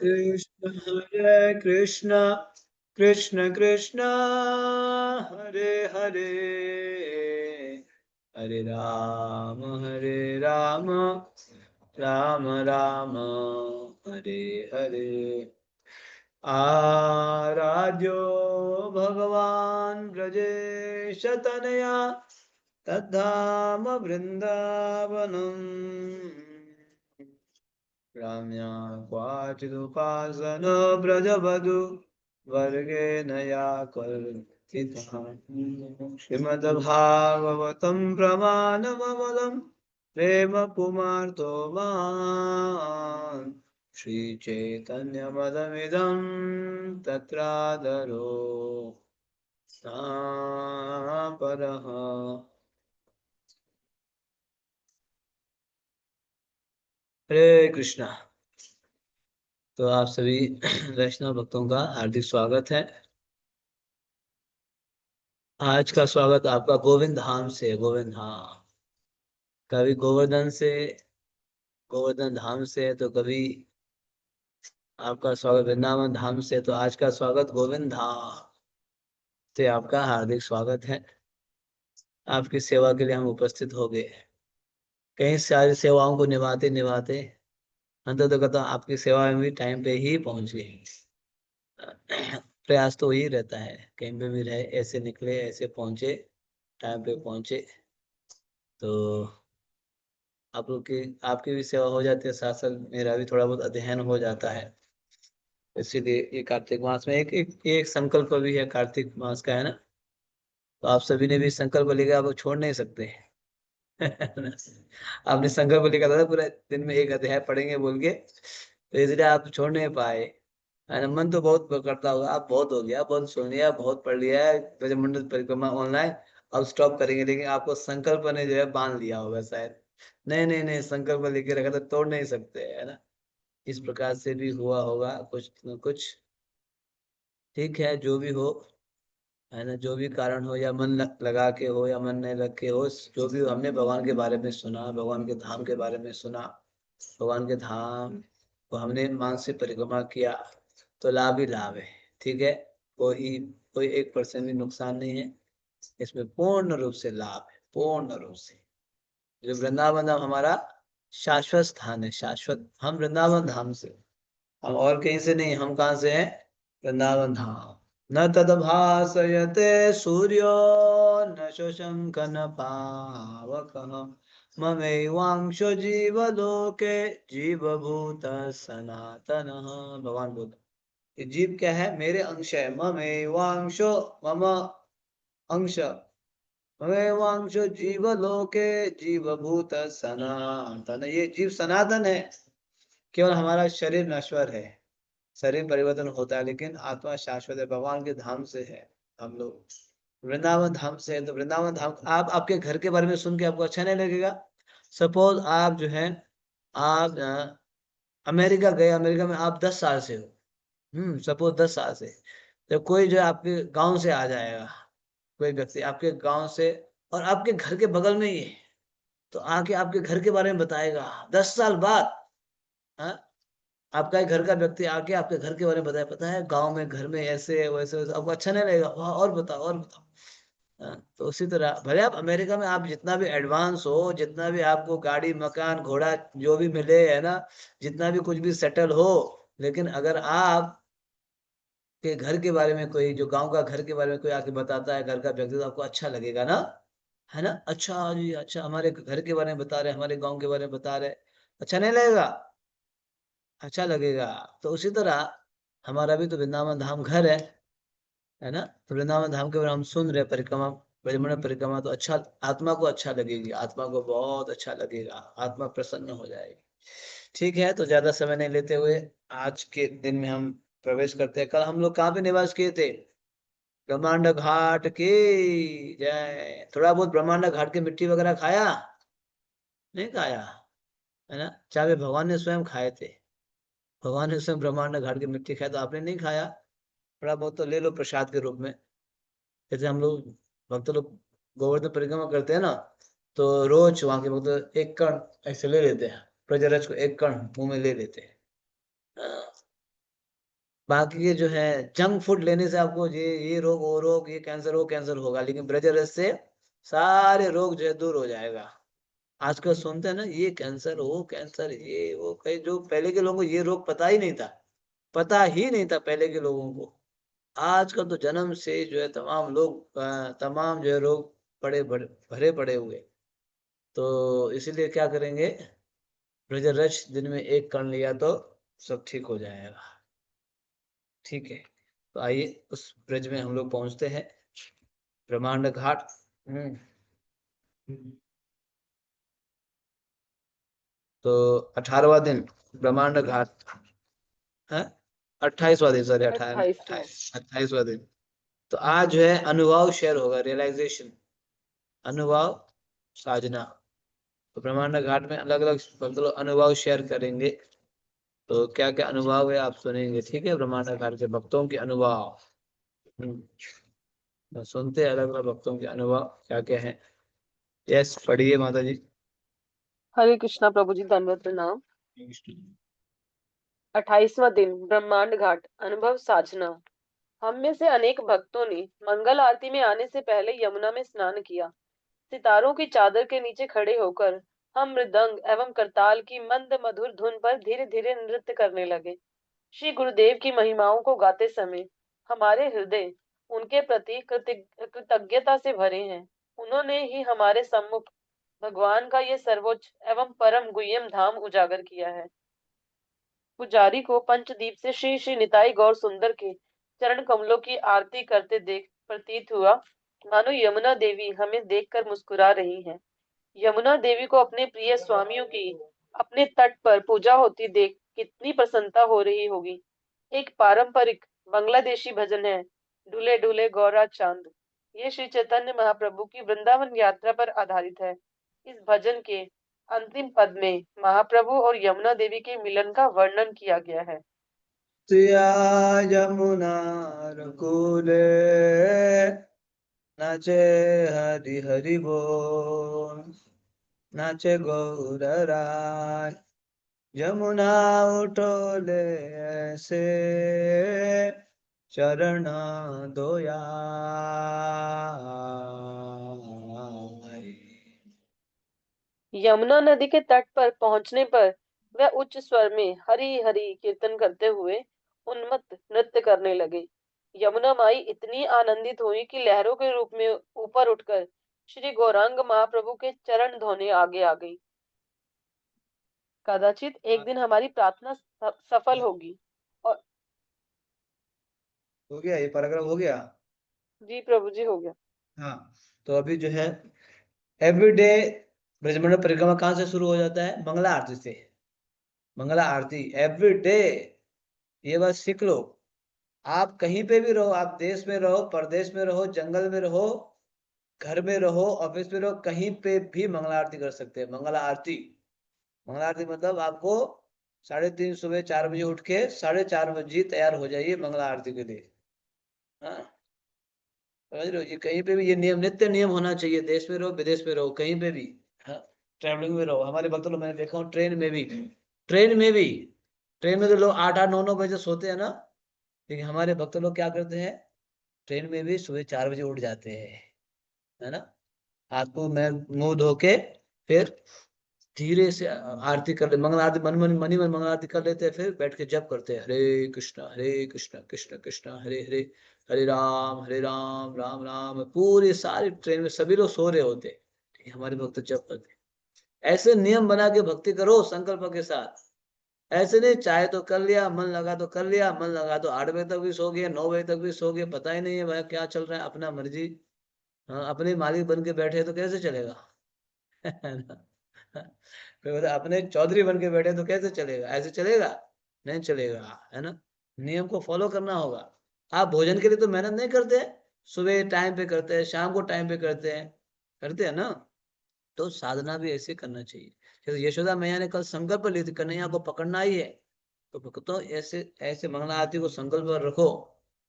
कृष्ण हरे कृष्ण कृष्ण कृष्ण हरे हरे हरे राम राम राम हरे हरे आराध्यो भगवान् ब्रजेश तनया तद्धाम वृन्दावनम् रम्या क्वाचिदुपासनो व्रजवधू वर्गेण या कल्पितः श्रीमद्भागवतं प्रमाणममलं प्रेम पुमार्तो मां श्रीचैतन्यपदमिदं तत्रादरो परः। हरे कृष्णा। तो आप सभी वैष्णव भक्तों का हार्दिक स्वागत है। आज का स्वागत आपका गोविंद धाम से, गोविंद धाम। कभी गोवर्धन से, गोवर्धन धाम से, तो कभी आपका स्वागत वृंदावन धाम से, तो आज का स्वागत गोविंद धाम से आपका हार्दिक स्वागत है। आपकी सेवा के लिए हम उपस्थित हो गए। कई सारी सेवाओं को निभाते निभाते अंततः आपकी सेवा में भी टाइम पे ही पहुंच गए। प्रयास तो वही रहता है, कहीं पे भी रहे ऐसे निकले, ऐसे पहुंचे, टाइम पे पहुंचे। तो आप लोग की, आपकी भी सेवा हो जाती है, साथ साथ मेरा भी थोड़ा बहुत अध्ययन हो जाता है। इसीलिए ये कार्तिक मास में एक संकल्प भी है, कार्तिक मास का, है ना। तो आप सभी ने भी संकल्प लिया, आप छोड़ नहीं सकते। आपने संकल्प लिखा था पूरा दिन में एक अध्याय पढ़ेंगे बोल के, तो इसलिए आप छोड़ नहीं पाए, है ना। मन तो बहुत करता होगा, आप बहुत हो गया, बहुत सुन लिया, बहुत पढ़ लिया है ब्रजमंडल परिक्रमा ऑनलाइन, अब स्टॉप करेंगे, लेकिन आपको संकल्प ने जो है बांध लिया होगा शायद। नहीं नहीं नहीं, संकल्प लेके रखा तो तोड़ नहीं सकते, है ना। इस प्रकार से भी हुआ होगा कुछ न कुछ। ठीक है, जो भी हो, है ना, जो भी कारण हो, या मन लगा के हो या मन नहीं लग के हो, जो भी हो, हमने भगवान के बारे में सुना, भगवान के धाम के बारे में सुना, भगवान के धाम को हमने मानसिक परिक्रमा किया, तो लाभ ही लाभ है। ठीक है, कोई कोई 1% भी नुकसान नहीं है, इसमें पूर्ण रूप से लाभ है, पूर्ण रूप से। जो वृंदावन धाम हमारा शाश्वत स्थान है, शाश्वत। हम वृंदावन धाम से, हम और कहीं से नहीं, हम कहाँ से हैं? वृंदावन धाम। न तद्भासयते सूर्यो न शशंक न पावकः ममैवांशो जीवलोके जीवभूत सनातनः। भगवान बोलते, ये जीव क्या है? मेरे अंश है। ममैवांशो, मम अंश, ममैवांशो जीवलोके जीवभूत सनातन। ये जीव सनातन है, केवल हमारा शरीर नश्वर है, शरीर परिवर्तन होता है, लेकिन आत्मा शाश्वत है, भगवान के धाम से है। हम लोग वृंदावन धाम से है, तो वृंदावन धाम, आप आपके घर के बारे में सुन के आपको अच्छा नहीं लगेगा? सपोज आप जो है, आप अमेरिका गए, अमेरिका में आप 10 साल से हो, सपोज 10 साल से, तो कोई जो है आपके गांव से आ जाएगा, कोई व्यक्ति आपके गांव से, और आपके घर के बगल में ही है, तो आके आपके घर के बारे में बताएगा 10 साल बाद। हाँ, आपका एक घर का व्यक्ति आके आपके घर के बारे में बताया, पता है गांव में घर में ऐसे है, वैसे वैसे, आपको अच्छा नहीं लगेगा, "वाह, और बताओ और बताओ"। हाँ, तो उसी तरह भले आप अमेरिका में, आप जितना भी एडवांस हो, जितना भी आपको गाड़ी मकान घोड़ा जो भी मिले, है ना, जितना भी कुछ भी सेटल हो, लेकिन अगर आप के घर के बारे में कोई, जो गांव का घर के बारे में कोई आके बताता है, घर का व्यक्ति, तो आपको अच्छा लगेगा ना, है ना। अच्छा जी, अच्छा, हमारे घर के बारे में बता रहे, हमारे गांव के बारे में बता रहे, अच्छा नहीं लगेगा? अच्छा लगेगा। तो उसी तरह हमारा भी तो वृंदावन धाम घर है ना। तो वृंदावन धाम के बारे में हम सुन रहे, परिक्रमा, ब्रजमंडल परिक्रमा, तो अच्छा, आत्मा को अच्छा लगेगी, आत्मा को बहुत अच्छा लगेगा, आत्मा प्रसन्न हो जाएगी। ठीक है, तो ज्यादा समय नहीं लेते हुए आज के दिन में हम प्रवेश करते हैं। कल हम लोग कहाँ पे निवास किए थे? ब्रह्मांड घाट की जय। थोड़ा बहुत ब्रह्मांड घाट की मिट्टी वगैरह खाया? नहीं खाया, है ना। चाहे भगवान ने स्वयं खाए थे, भगवान ने स्वयं ब्रह्मांड घाट की मिट्टी खाया, तो आपने नहीं खाया? थोड़ा बहुत तो ले लो प्रसाद के रूप में। जैसे हम लोग भक्त लोग गोवर्धन परिक्रमा करते हैं ना, तो रोज वहां के भक्त एक कण ऐसे ले लेते हैं, प्रजरज को एक कण मुंह में ले लेते हैं। हाँ, बाकी के जो है जंक फूड लेने से आपको ये रोग, वो रोग, ये कैंसर, वो कैंसर होगा, लेकिन ब्रज रस से सारे रोग जो है दूर हो जाएगा। आजकल सुनते हैं ना, ये कैंसर, वो कैंसर, ये वो, कई जो पहले के लोगों को ये रोग पता ही नहीं था, पता ही नहीं था पहले के लोगों को। आजकल तो जन्म से जो है तमाम लोग तमाम जो है रोग पड़े भरे पड़े हुए। तो इसीलिए क्या करेंगे, ब्रजरज दिन में एक कर लिया तो सब ठीक हो जाएगा। ठीक है, तो आइए उस ब्रज में हम लोग पहुंचते हैं, ब्रह्मांड घाट। हम्म। तो 18वां दिन ब्रह्मांड घाट है, 28वां दिन, सॉरी, 28वां। 28वां दिन। तो आज जो है अनुभव शेयर होगा, रियलाइजेशन, अनुभव साधना। तो ब्रह्मांड घाट में अलग अलग मतलब अनुभव शेयर करेंगे। तो क्या क्या अनुभव है आप सुनेंगे, ठीक है, ब्रह्मांड घाट के भक्तों के अनुभव। हम्म, तो सुनते हैं अलग अलग भक्तों के अनुभव क्या क्या है। यस, पढ़िए माता जी। हरे कृष्णा प्रभु जी, दंडवत प्रणाम। 28वां दिन ब्रह्मांड घाट अनुभव साजना। हम में से अनेक भक्तों ने मंगल आरती में आने से पहले यमुना में स्नान किया। सितारों की चादर के नीचे खड़े होकर हम मृदंग एवं करताल की मंद मधुर धुन पर धीरे धीरे नृत्य करने लगे। श्री गुरुदेव की महिमाओं को गाते समय हमारे हृदय उनके प्रति कृतज्ञता से भरे हैं। उन्होंने ही हमारे सम्मुख भगवान का ये सर्वोच्च एवं परम गुह्यम धाम उजागर किया है। पुजारी को पंचदीप से श्री श्री निताई गौर सुंदर के चरण कमलों की आरती करते देख प्रतीत हुआ मानो यमुना देवी हमें देखकर मुस्कुरा रही हैं। यमुना देवी को अपने प्रिय स्वामियों की अपने तट पर पूजा होती देख कितनी प्रसन्नता हो रही होगी। एक पारंपरिक बांग्लादेशी भजन है, डुले डुले गौरा चांद। ये श्री चैतन्य महाप्रभु की वृंदावन यात्रा पर आधारित है। इस भजन के अंतिम पद में महाप्रभु और यमुना देवी के मिलन का वर्णन किया गया है। तुया यमुना रकुले नाचे हरि हरि बोल, नाचे गौरराय, यमुना उठोले ऐसे चरण दोया। यमुना नदी के तट पर पहुंचने पर वह उच्च स्वर में हरि हरि कीर्तन करते हुए उन्मत्त नृत्य करने लगे। यमुना माई इतनी आनंदित हुई कि लहरों के रूप में ऊपर उठकर श्री गौरांग महाप्रभु के चरण धोने आगे आ गई। कदाचित एक दिन हमारी प्रार्थना सफल होगी। और हो गया, ये पैराग्राफ हो गया। जी प्रभु जी, हो गया। हाँ, तो अभी जो है एवरीडे ब्रजमंडल परिक्रमा कहाँ से शुरू हो जाता है, मंगला आरती से। मंगला आरती एवरीडे, ये बात सीख लो। आप कहीं पे भी रहो, आप देश में रहो, परदेश में रहो, जंगल में रहो, घर में रहो, ऑफिस में रहो, कहीं पे भी मंगला आरती कर सकते हैं। मंगला आरती, मंगला आरती मतलब आपको 3:30 सुबह 4 बजे उठ के 4:30 बजे तैयार हो जाइए मंगला आरती के लिए। हाँ, समझ रहे हो, ये कहीं पे भी ये नियम, नित्य नियम होना चाहिए, देश में रहो विदेश में रहो, कहीं पे भी। हाँ, ट्रैवलिंग में रहो, हमारे भक्त लोग मैंने देखा हूँ, ट्रेन में भी, ट्रेन में भी, ट्रेन में तो लोग 8-8 9 9 बजे सोते हैं ना, लेकिन हमारे भक्त लोग क्या करते हैं, ट्रेन में भी सुबह 4 बजे उठ जाते हैं, है ना। हाथ को मैं मुंह धो के फिर धीरे से आरती कर ले, मंगल आरती, मन मन मनी मन मंगल आरती कर लेते हैं, फिर बैठ के जप करते हैं, हरे कृष्णा कृष्ण कृष्ण हरे हरे, हरे राम राम राम। पूरी सारी ट्रेन में सभी लोग सो रहे होते हैं, ठीक है, हमारे भक्त जप करते हैं। ऐसे नियम बना के भक्ति करो संकल्प के साथ। ऐसे नहीं, चाहे तो कर लिया, मन लगा तो कर लिया, मन लगा तो 8 बजे तक भी सो गए, 9 बजे तक भी सो गए, पता ही नहीं है भाई क्या चल रहा है, अपना मर्जी। हाँ, अपने मालिक बन के बैठे तो कैसे चलेगा। है ना। फिर बोले अपने चौधरी बन के बैठे तो कैसे चलेगा, ऐसे चलेगा, नहीं चलेगा, है ना। नियम को फॉलो करना होगा। आप भोजन के लिए तो मेहनत नहीं करते, सुबह टाइम पे करते हैं, शाम को टाइम पे करते हैं, करते हैं ना। तो साधना भी ऐसे करना चाहिए। जैसे यशोदा मैया ने कल संकल्प ली थी, कन्हैया को पकड़ना ही है। तो भक्तों, ऐसे ऐसे मंगला आरती को संकल्प रखो,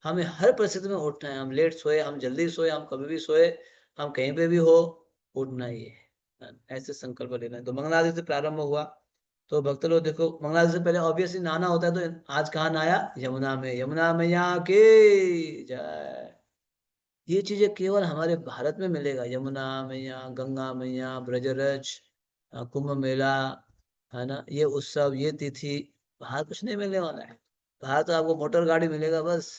हमें हर परिस्थिति में उठना है, हम लेट सोए, हम जल्दी सोए, हम कभी भी सोए, हम कहीं पे भी हो, उठना ही है। ऐसे संकल्प लेना है। तो मंगला आरती से प्रारंभ हुआ, तो भक्त लोग देखो मंगला से पहले ऑब्वियसली नहाना होता है, तो आज कहाँ नहाया? यमुना में। यमुना मैया की जय। ये चीजें केवल हमारे भारत में मिलेगा। यमुना मैया, गंगा मैया, ब्रजरज, कुंभ मेला, है ना, ये उत्सव, ये तिथि, बाहर कुछ नहीं मिलने वाला है। बाहर तो आपको मोटर गाड़ी मिलेगा बस,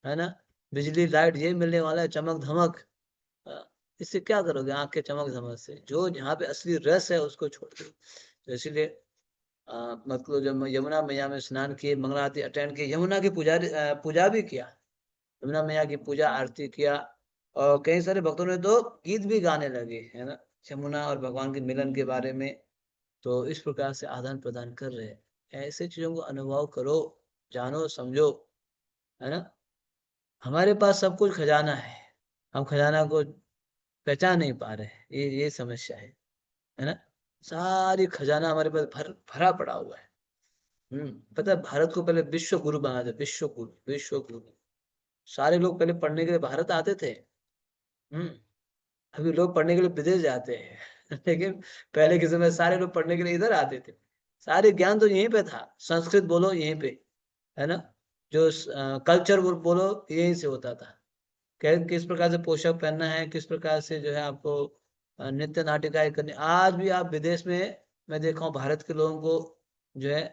है ना, बिजली लाइट ये मिलने वाला है, चमक धमक। इससे क्या करोगे आंख के चमक धमक से? जो यहाँ पे असली रस है उसको छोड़ दो। तो इसीलिए मतलब जब यमुना मैया में स्नान किए, मंगला आरती अटेंड की, यमुना की पूजा भी किया, यमुना मैया की पूजा आरती किया। और कई सारे भक्तों ने तो गीत भी गाने लगे, है ना, यमुना और भगवान के मिलन के बारे में। तो इस प्रकार से आदान प्रदान कर रहे हैं। ऐसे चीजों को अनुभव करो, जानो, समझो, है ना। हमारे पास सब कुछ खजाना है, हम खजाना को पहचान नहीं पा रहे हैं, ये समस्या है ना। सारी खजाना हमारे पास भरा पड़ा हुआ है। पता है भारत को पहले विश्व गुरु बना था, विश्व गुरु, विश्व गुरु। सारे लोग पहले पढ़ने के लिए भारत आते थे। हम्म अभी लोग पढ़ने के लिए विदेश जाते हैं लेकिन पहले के समय सारे लोग पढ़ने के लिए इधर आते थे। सारे ज्ञान तो यहीं पे था, संस्कृत बोलो यहीं पे, है ना, जो कल्चर बोलो यहीं से होता था। किस प्रकार से पोशाक पहनना है, किस प्रकार से जो है आपको नृत्य नाटिकाएं करनी। आज भी आप विदेश में, मैं देखा हूँ भारत के लोगों को जो है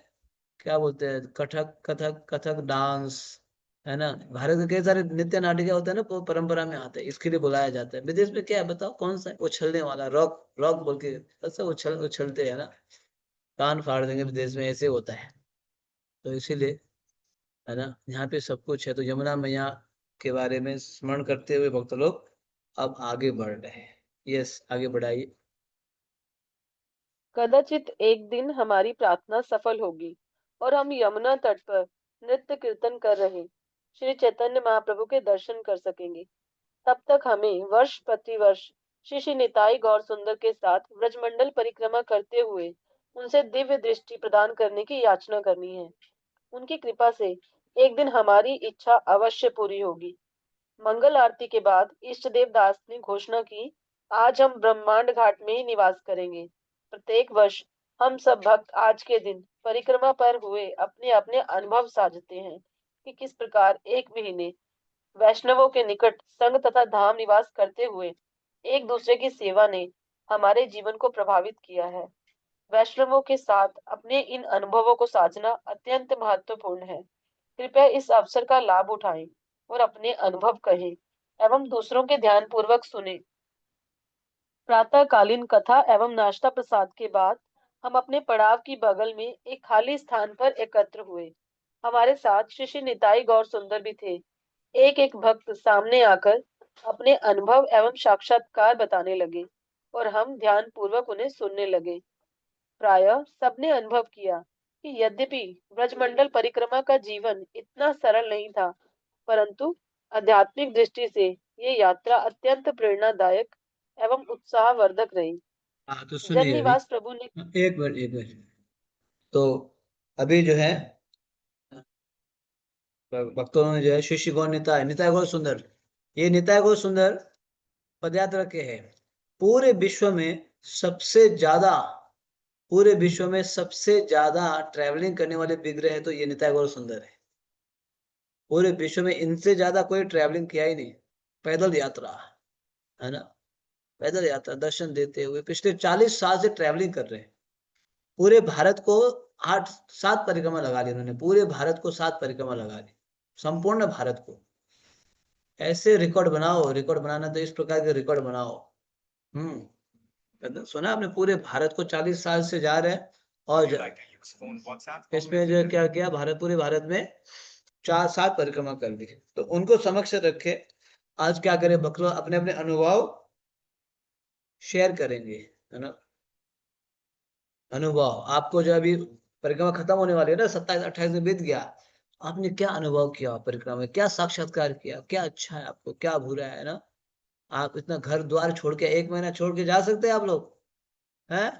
क्या बोलते हैं, कथक कथक कथक डांस, है ना, भारत के कई सारे नृत्य नाटिका होते हैं ना, वो परंपरा में आते हैं, इसके लिए बुलाया जाता है। विदेश में क्या है बताओ, कौन सा है? उछलने वाला रॉक, रॉक बोल के ऐसा उछलते हैं ना, कान फाड़ देंगे विदेश में, ऐसे होता है। तो इसीलिए, है ना, यहाँ पे सब कुछ है। तो यमुना मैया के बारे में स्मरण करते हुए भक्त लोग अब आगे बढ़ रहे हैं। यस, आगे बढ़ाइए। कदाचित एक दिन हमारी प्रार्थना सफल होगी और हम यमुना तट पर नृत्य कीर्तन कर रहे श्री चैतन्य महाप्रभु के दर्शन कर सकेंगे। तब तक हमें वर्ष प्रतिवर्ष श्री श्री निताई गौर सुंदर के साथ ब्रजमंडल परिक्रमा करते हुए उनसे दिव्य दृष्टि प्रदान करने की याचना करनी है। उनकी कृपा से एक दिन हमारी इच्छा अवश्य पूरी होगी। मंगल आरती के बाद इष्ट देव दास ने घोषणा की, आज हम ब्रह्मांड घाट में ही निवास करेंगे। प्रत्येक वर्ष हम सब भक्त आज के दिन परिक्रमा पर हुए अपने अपने अनुभव साझते हैं कि किस प्रकार एक महीने वैष्णवों के निकट संग तथा धाम निवास करते हुए एक दूसरे की सेवा ने हमारे जीवन को प्रभावित किया है। वैष्णवों के साथ अपने इन अनुभवों को साझना अत्यंत महत्वपूर्ण है। कृपया इस अवसर का लाभ उठाएं और अपने अनुभव कहें एवं दूसरों के ध्यान पूर्वक सुने। प्रातःकालीन कथा एवं नाश्ता प्रसाद के बाद हम अपने पड़ाव की बगल में एक खाली स्थान पर एकत्र हुए। हमारे साथ श्री श्री निताई गौर सुंदर भी थे। एक एक भक्त सामने आकर अपने अनुभव एवं साक्षात्कार बताने लगे और हम ध्यान पूर्वक उन्हें सुनने लगे। प्रायः सबने अनुभव किया कि यद्यपि ब्रजमंडल परिक्रमा का जीवन इतना सरल नहीं था, परंतु आध्यात्मिक दृष्टि से ये यात्रा अत्यंत प्रेरणादायक एवं उत्साहवर्धक रही। हाँ तो जन सुनिए अभी, निवास प्रभु ने एक मिनट एक मिनट। तो अभी जो है भक्तों ने जो है शिष्य गौर निताय, निताय गौर सुंदर, ये निताय गौर सुंदर पदयात्रा के हैं। पूरे विश्व में सबसे ज्यादा, पूरे विश्व में सबसे ज्यादा ट्रैवलिंग करने वाले विग्रह है तो ये निताय गौर सुंदर है। पूरे विश्व में इनसे ज्यादा कोई ट्रैवलिंग किया ही नहीं। पैदल यात्रा, है ना, पैदल यात्रा दर्शन देते हुए पिछले 40 साल से ट्रैवलिंग कर रहे हैं। पूरे भारत को 8 7 परिक्रमा लगा ली उन्होंने, पूरे भारत को 7 परिक्रमा लगा ली, संपूर्ण भारत को। ऐसे रिकॉर्ड बनाओ, रिकॉर्ड बनाना तो इस प्रकार के रिकॉर्ड बनाओ। सुना आपने, पूरे भारत को 40 साल से जा रहे हैं। और इसमें जो क्या किया, भारत, पूरे भारत में 4 7 परिक्रमा कर दी। तो उनको समक्ष रखे आज क्या करें, बकरो अपने अपने अनुभव शेयर करेंगे, है ना। अनुभव आपको जो अभी परिक्रमा खत्म होने वाली है ना, 27 28 में बीत गया, आपने क्या अनुभव किया परिक्रमा में, क्या साक्षात्कार किया, क्या अच्छा है आपको, क्या बुरा है ना। आप इतना घर द्वार छोड़ के, 1 महीना छोड़ के जा सकते हैं आप लोग? हैं?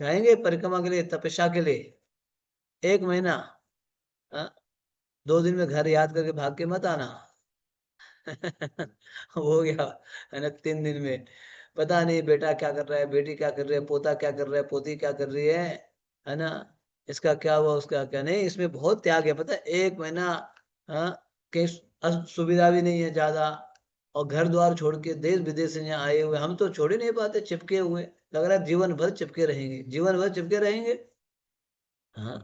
जाएंगे परिक्रमा के लिए, तपस्या के लिए 1 महीना? हाँ? 2 दिन में घर याद करके भाग के मत आना हो गया, है ना, 3 दिन में पता नहीं बेटा क्या कर रहा है, बेटी क्या कर रही है, पोता क्या कर रहा है, पोती क्या कर रही है ना, इसका क्या हुआ, उसका क्या नहीं। इसमें बहुत त्याग है, पता है। 1 महीना, हाँ, कहीं सुविधा भी नहीं है ज्यादा, और घर द्वार छोड़ के देश विदेश से यहाँ आए हुए, हम तो छोड़ ही नहीं पाते, चिपके हुए। लग रहा है जीवन भर चिपके रहेंगे, जीवन भर चिपके रहेंगे। हाँ,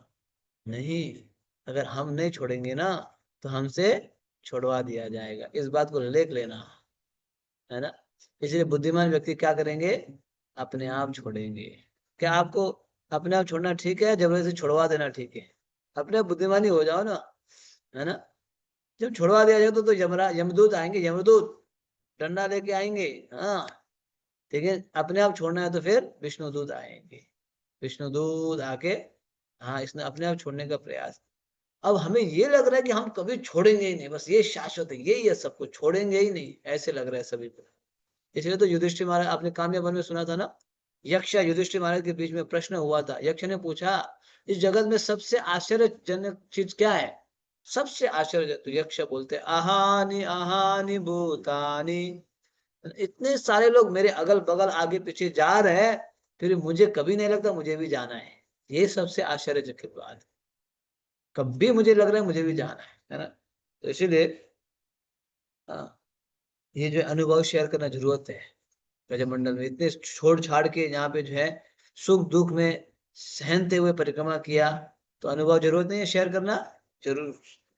नहीं, अगर हम नहीं छोड़ेंगे ना, तो हमसे छोड़वा दिया जाएगा, इस बात को लेख लेना, है ना। इसलिए बुद्धिमान व्यक्ति क्या करेंगे, अपने आप छोड़ेंगे। क्या आपको अपने आप छोड़ना ठीक है, जबरदस्ती छुड़वा देना ठीक है? अपने आप बुद्धिमानी हो जाओ ना, है ना। जब छुड़वा दिया जाए तो यमदूत आएंगे, यमदूत डंडा लेके आएंगे। हाँ, ठीक है, अपने आप छोड़ना है तो फिर विष्णुदूत आएंगे, विष्णुदूत आके, हाँ, इसने अपने आप छोड़ने का प्रयास। अब हमें ये लग रहा है कि हम कभी छोड़ेंगे ही नहीं, बस ये शाश्वत है, यही है, सब कुछ छोड़ेंगे ही नहीं, ऐसे लग रहा है सभी को। इसलिए तो युधिष्ठिर महाराज, आपने काम्य वन में सुना था ना, यक्ष या युधिष्ठिर महाराज के बीच में प्रश्न हुआ था। यक्ष ने पूछा, इस जगत में सबसे आश्चर्यजनक चीज क्या है? सबसे आश्चर्य, तो यक्ष बोलते, आहानि आहानि भूतानि, इतने सारे लोग मेरे अगल बगल आगे पीछे जा रहे हैं, फिर मुझे कभी नहीं लगता मुझे भी जाना है। ये सबसे आश्चर्यचकित बात है। कभी मुझे लग रहा है मुझे भी जाना है ना। तो इसीलिए, हाँ, ये जो अनुभव शेयर करना जरूरत है। ब्रजमंडल में इतने छोड़ छाड़ के यहाँ पे जो है सुख दुख में सहनते हुए परिक्रमा किया, तो अनुभव जरूरत नहीं है शेयर करना, जरूर,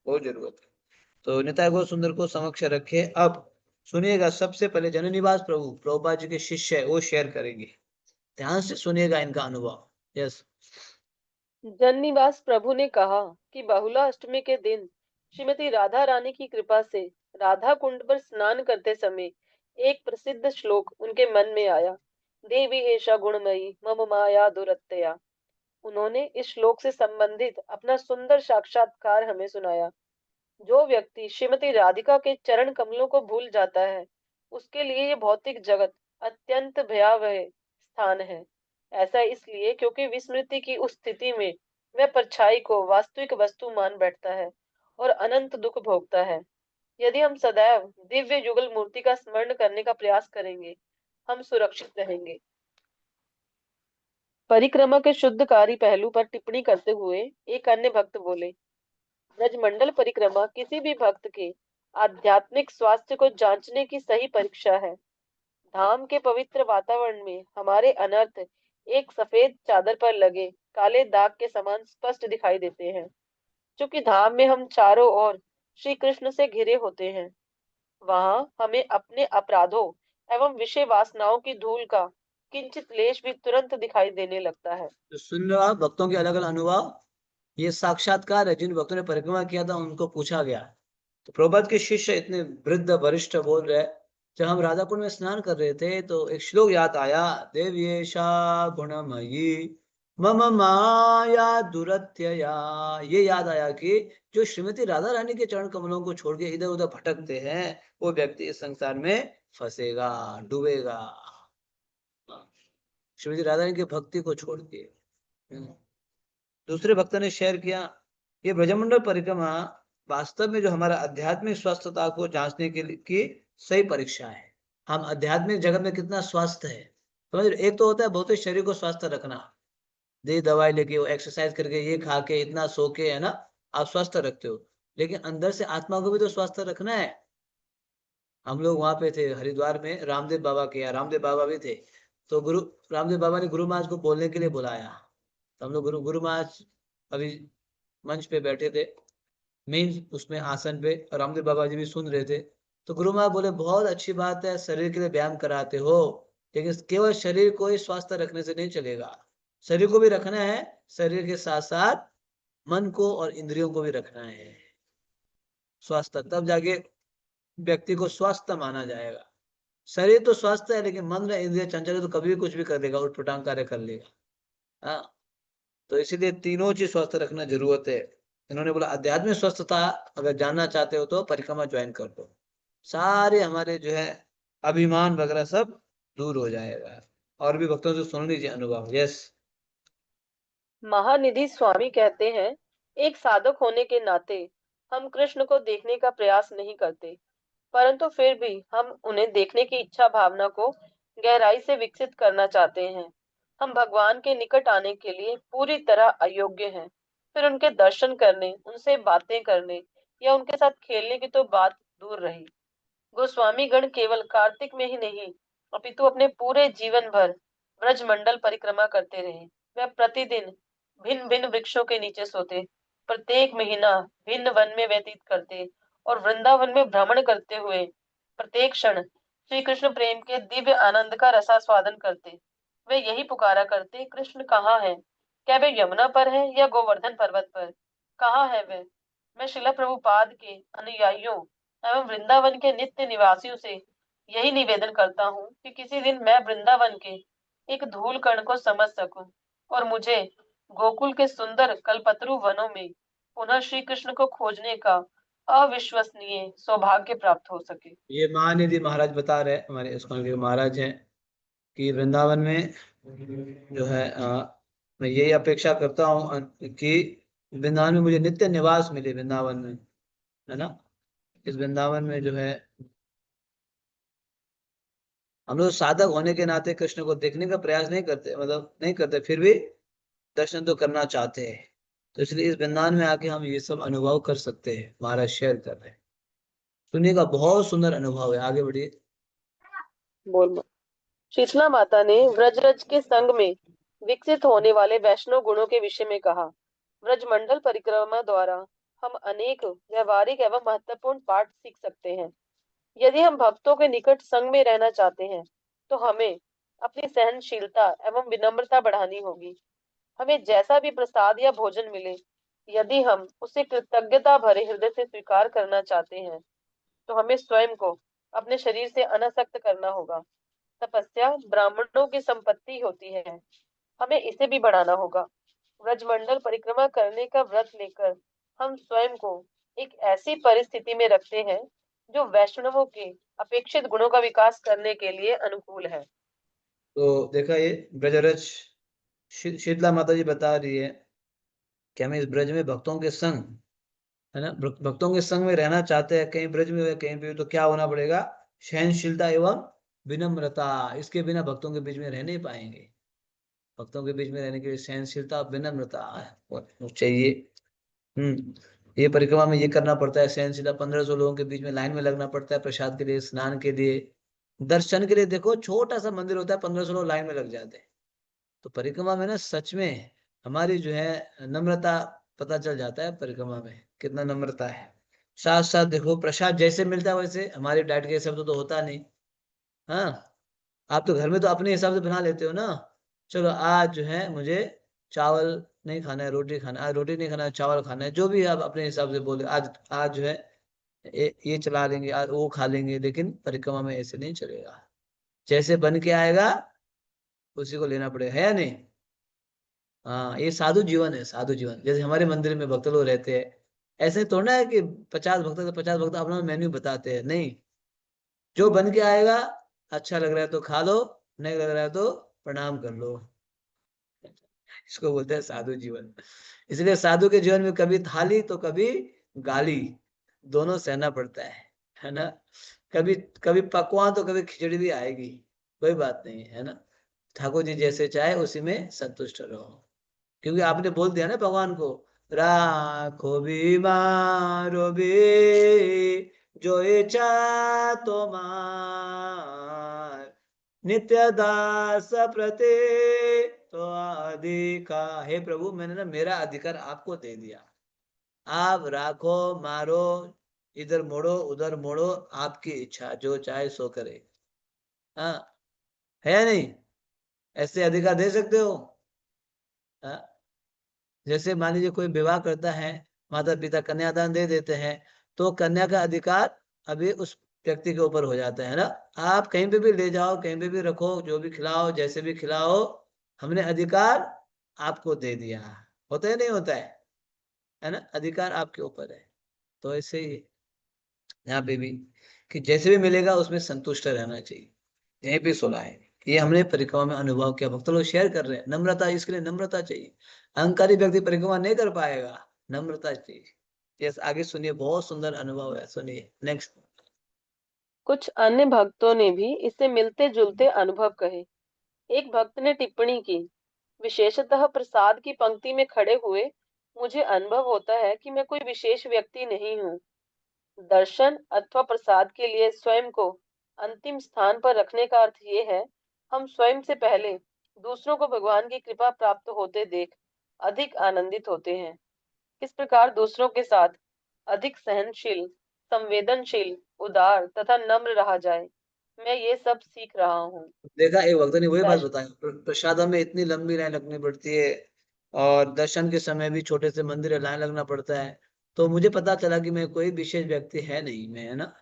बहुत जरूरत है। तो निताई गौर सुंदर को समक्ष रखे। अब सुनिएगा, सबसे पहले जननिवास प्रभु प्रभुपाद जी के शिष्य है, वो शेयर करेंगे। ध्यान से सुनिएगा इनका अनुभव। यस। जननिवास प्रभु ने कहा कि बहुला अष्टमी के दिन श्रीमती राधा रानी की कृपा से राधा कुंड पर स्नान करते समय एक प्रसिद्ध श्लोक उनके मन में आया। देवी एषा गुणमयी मम माया दुरत्यया। उन्होंने इस श्लोक से संबंधित अपना सुंदर साक्षात्कार हमें सुनाया। जो व्यक्ति श्रीमती राधिका के चरण कमलों को भूल जाता है, उसके लिए ये भौतिक जगत अत्यंत भयावह स्थान है। ऐसा इसलिए क्योंकि विस्मृति की उस स्थिति में वह परछाई को वास्तविक वस्तु मान बैठता है और अनंत दुख भोगता है। यदि हम सदैव दिव्य युगल मूर्ति का स्मरण करने का प्रयास करेंगे, हम सुरक्षित रहेंगे। परिक्रमा के शुद्धकारी पहलू पर टिप्पणी करते हुए एक अन्य भक्त बोले, ब्रजमंडल परिक्रमा किसी भी भक्त के आध्यात्मिक स्वास्थ्य को जांचने की सही परीक्षा है। धाम के पवित्र वातावरण में हमारे अनर्थ एक सफेद चादर पर लगे काले दाग के समान स्पष्ट दिखाई देते हैं। क्योंकि धाम में हम चारों ओर श्री कृष्ण से घिरे होते हैं, वहां हमें अपने अपराधों एवं विषय वासनाओं की धूल का किंचित लेश भी तुरंत दिखाई देने लगता है। तो सुन लो आप, भक्तों के अलग अलग अनुभव। ये साक्षात्कार है, जिन भक्तों ने परिक्रमा किया था उनको पूछा गया। तो प्रभुपाद के शिष्य इतने वृद्ध वरिष्ठ बोल रहे, जब हम राधा कुंड में स्नान कर रहे थे तो एक श्लोक याद आया, देव्येशा गुणमयी मम माया दुरत्यया। ये याद आया कि जो श्रीमती राधा रानी के चरण कमलों को छोड़ के इधर उधर भटकते हैं, वो व्यक्ति इस संसार में फंसेगा, डूबेगा। श्रीमती राधा रानी की भक्ति को छोड़ के। दूसरे भक्त ने शेयर किया, ये ब्रजमंडल परिक्रमा वास्तव में जो हमारा आध्यात्मिक स्वस्थता को जांचने के लिए की सही परीक्षा है। हम आध्यात्मिक जगत में कितना स्वस्थ है, समझ रहे? एक तो होता है भौतिक शरीर को स्वस्थ रखना, दे दवाई लेके, वो एक्सरसाइज करके, ये खा के, इतना सो के, है ना, आप स्वस्थ रखते हो। लेकिन अंदर से आत्मा को भी तो स्वस्थ रखना है। हम लोग वहां पे थे हरिद्वार में, रामदेव बाबा के यहाँ, रामदेव बाबा भी थे। तो गुरु रामदेव बाबा ने गुरु महाराज को बोलने के लिए बुलाया। तो हम लोग गुरु गुरु महाराज अभी मंच पे बैठे थे, मेन उसमें आसन पे, और रामदेव बाबा जी भी सुन रहे थे। तो गुरु महाराज बोले, बहुत अच्छी बात है, शरीर के लिए व्यायाम कराते हो, लेकिन केवल शरीर को ही स्वस्थ रखने से नहीं चलेगा, शरीर को भी रखना है, शरीर के साथ साथ मन को और इंद्रियों को भी रखना है। स्वस्थ तब जाके व्यक्ति को स्वस्थ माना जाएगा। शरीर तो स्वस्थ है, लेकिन मन और इंद्रिय चंचल है, तो कभी भी कुछ भी कर लेगा, उठपटांग कार्य कर लेगा। हाँ, तो इसीलिए तीनों चीज स्वस्थ रखना जरूरत है। इन्होंने बोला, आध्यात्मिक स्वस्थता अगर जानना चाहते हो तो परिक्रमा ज्वाइन कर दो, सारे हमारे जो है अभिमान वगैरह सब दूर हो जाएगा। और भी भक्तों से सुन लीजिए अनुभव। यस। महानिधि स्वामी कहते हैं, एक साधक होने के नाते हम कृष्ण को देखने का प्रयास नहीं करते, परंतु फिर भी हम उन्हें देखने की इच्छा भावना को गहराई से विकसित करना चाहते हैं। हम भगवान के निकट आने के लिए पूरी तरह अयोग्य हैं। फिर उनके दर्शन करने, उनसे बातें करने या उनके साथ खेलने की तो बात दूर रही। गोस्वामी गण केवल कार्तिक में ही नहीं, अपितु अपने पूरे जीवन भर ब्रजमंडल परिक्रमा करते रहे। वह प्रतिदिन भिन्न भिन्न वृक्षों के नीचे सोते, प्रत्येक महीना भिन्न वन में व्यतीत करते और वृंदावन में भ्रमण करते हुए प्रत्येक क्षण श्री कृष्ण प्रेम के दिव्य आनंद का रसास्वादन करते। वे यही पुकारा करते, कृष्ण कहाँ है? क्या वे यमुना पर है या गोवर्धन पर्वत पर? कहाँ है वे? मैं शिला प्रभुपाद के अनुयायियों एवं वृंदावन के नित्य निवासियों से यही निवेदन करता हूँ कि किसी दिन मैं वृंदावन के एक धूल कण को समझ सकूं और मुझे गोकुल के सुंदर कल्पतरु वनों में पुनः श्री कृष्ण को खोजने का अविश्वसनीय सौभाग्य प्राप्त हो सके। ये महानिधि महाराज बता रहे, हमारे इस्कॉन के महाराज हैं, कि वृंदावन में जो है मैं यही अपेक्षा करता हूँ कि वृंदावन में मुझे नित्य निवास मिले, वृंदावन में, है ना। इस वृंदावन में जो है हम लोग साधक होने के नाते कृष्ण को देखने का प्रयास नहीं करते, मतलब नहीं करते, फिर भी दर्शन तो करना चाहते हैं। तो इसलिए इस वृंदावन में आके हम ये सब अनुभव कर सकते हैं, महाराज शेयर कर रहे हैं। सुनिएगा, बहुत सुंदर अनुभव है, आगे बढ़िए। बोल। शीतला माता ने व्रजरज के संग में विकसित होने वाले वैष्णव गुणों के विषय में कहा। व्रजमंडल परिक्रमा द्वारा हम अनेक व्यवहारिक एवं महत्वपूर्ण पाठ सीख सकते हैं। यदि हम भक्तों के निकट संग में रहना चाहते हैं तो हमें अपनी सहनशीलता एवं विनम्रता बढ़ानी होगी। हमें जैसा भी प्रसाद या भोजन मिले, यदि हम उसे कृतज्ञता भरे हृदय से स्वीकार करना चाहते हैं तो हमें स्वयं को अपने शरीर से अनासक्त करना होगा। तपस्या ब्राह्मणों की संपत्ति होती है, हमें इसे भी बढ़ाना होगा। व्रजमंडल परिक्रमा करने का व्रत लेकर हम स्वयं को एक ऐसी परिस्थिति में रखते हैं जो वैष्णवों के अपेक्षित गुणों का विकास करने के लिए अनुकूल है। तो देखा, ये ब्रजरज शीतला माता जी बता रही है कि हमें इस ब्रज में भक्तों के संग, है ना, भक्तों के संग में रहना चाहते हैं, कहीं ब्रज में हो कहीं भी हो, तो क्या होना पड़ेगा? सहनशीलता एवं विनम्रता। इसके बिना भक्तों के बीच में रह नहीं पाएंगे। भक्तों के बीच में रहने के लिए सहनशीलता और विनम्रता चाहिए। ये परिक्रमा में ये करना पड़ता है, सहनशीलता। 1500 लोगों के बीच में लाइन में लगना पड़ता है, प्रसाद के लिए, स्नान के लिए, दर्शन के लिए। देखो, छोटा सा मंदिर होता है, 1500 लोग लाइन में लग जाते हैं। तो परिक्रमा में ना सच में हमारी जो है नम्रता पता चल जाता है, परिक्रमा में कितना नम्रता है। साथ साथ देखो, प्रसाद जैसे मिलता है वैसे, हमारी डाइट के हिसाब से तो होता नहीं। हाँ, आप तो घर में तो अपने हिसाब से बना लेते हो ना। चलो आज जो है मुझे चावल नहीं खाना है, रोटी खाना है, आज रोटी नहीं खाना है, चावल खाना है, जो भी आप अपने हिसाब से बोले, आज आज जो है ये चला लेंगे, आज वो खा लेंगे। लेकिन परिक्रमा में ऐसे नहीं चलेगा, जैसे बन के आएगा उसी को लेना पड़ेगा, है या नहीं? हाँ, ये साधु जीवन है, साधु जीवन। जैसे हमारे मंदिर में भक्त लोग रहते हैं, ऐसे थोड़ा है कि 50 भक्त तो 50 भक्त अपना मेन्यू बताते हैं, नहीं। जो बन के आएगा, अच्छा लग रहा है तो खा लो, नहीं लग रहा है तो प्रणाम कर लो। इसको बोलते हैं साधु जीवन। इसलिए साधु के जीवन में कभी थाली तो कभी गाली, दोनों सहना पड़ता है ना। कभी कभी पकवान तो कभी खिचड़ी भी आएगी, कोई बात नहीं, है ना। ठाकुर जी जैसे चाहे उसी में संतुष्ट रहो, क्योंकि आपने बोल दिया ना भगवान को, राखो बीमारो भी जो इच्छा तुम्हार, नित्य दास प्रति तो अधिकार। हे प्रभु, मैंने ना मेरा अधिकार आपको दे दिया। आप राखो, मारो, इधर मोड़ो उधर मोड़ो, आपकी इच्छा, जो चाहे सो करे। हाँ, है या नहीं? ऐसे अधिकार दे सकते हो? हाँ? जैसे मान लीजिए कोई विवाह करता है, माता पिता कन्यादान दे देते हैं, तो कन्या का अधिकार अभी उस व्यक्ति के ऊपर हो जाता है ना। आप कहीं पे भी ले जाओ, कहीं पे भी रखो, जो भी खिलाओ, जैसे भी खिलाओ, हमने अधिकार आपको दे दिया। होता है नहीं होता है ना, अधिकार आपके ऊपर है। तो ऐसे ही यहाँ पे भी, कि जैसे भी मिलेगा उसमें संतुष्ट रहना चाहिए। यहीं पे सुना है, ये हमने परिक्रमा में अनुभव किया, भक्त लोग शेयर कर रहे हैं। नम्रता, इसके लिए नम्रता चाहिए। अहंकारी व्यक्ति परिक्रमा नहीं कर पाएगा, नम्रता चाहिए। यस, आगे सुनिए, बहुत सुंदर अनुभव है, सुनिए नेक्स्ट। कुछ अन्य भक्तों ने भी इससे मिलते जुलते अनुभव कहे। एक भक्त ने टिप्पणी की, विशेषतः प्रसाद की पंक्ति में खड़े हुए मुझे अनुभव होता है कि मैं कोई विशेष व्यक्ति नहीं हूँ। दर्शन अथवा प्रसाद के लिए स्वयं को अंतिम स्थान पर रखने का अर्थ ये है, हम स्वयं से पहले दूसरों को भगवान की कृपा प्राप्त होते देख अधिक आनंदित होते हैं। किस प्रकार दूसरों के साथ अधिक सहनशील, संवेदनशील, उदार तथा नम्र रहा जाए, मैं ये सब सीख रहा हूँ। देखा, एक भक्त ने वही बात वैष्णव बताई, प्रसादों में इतनी लंबी लाइन लगनी पड़ती है, और दर्शन के समय भी छोटे से मंदिर में लाइन लगना पड़ता है। तो मुझे पता चला कि मैं कोई विशेष व्यक्ति है नहीं, मैं, है ना।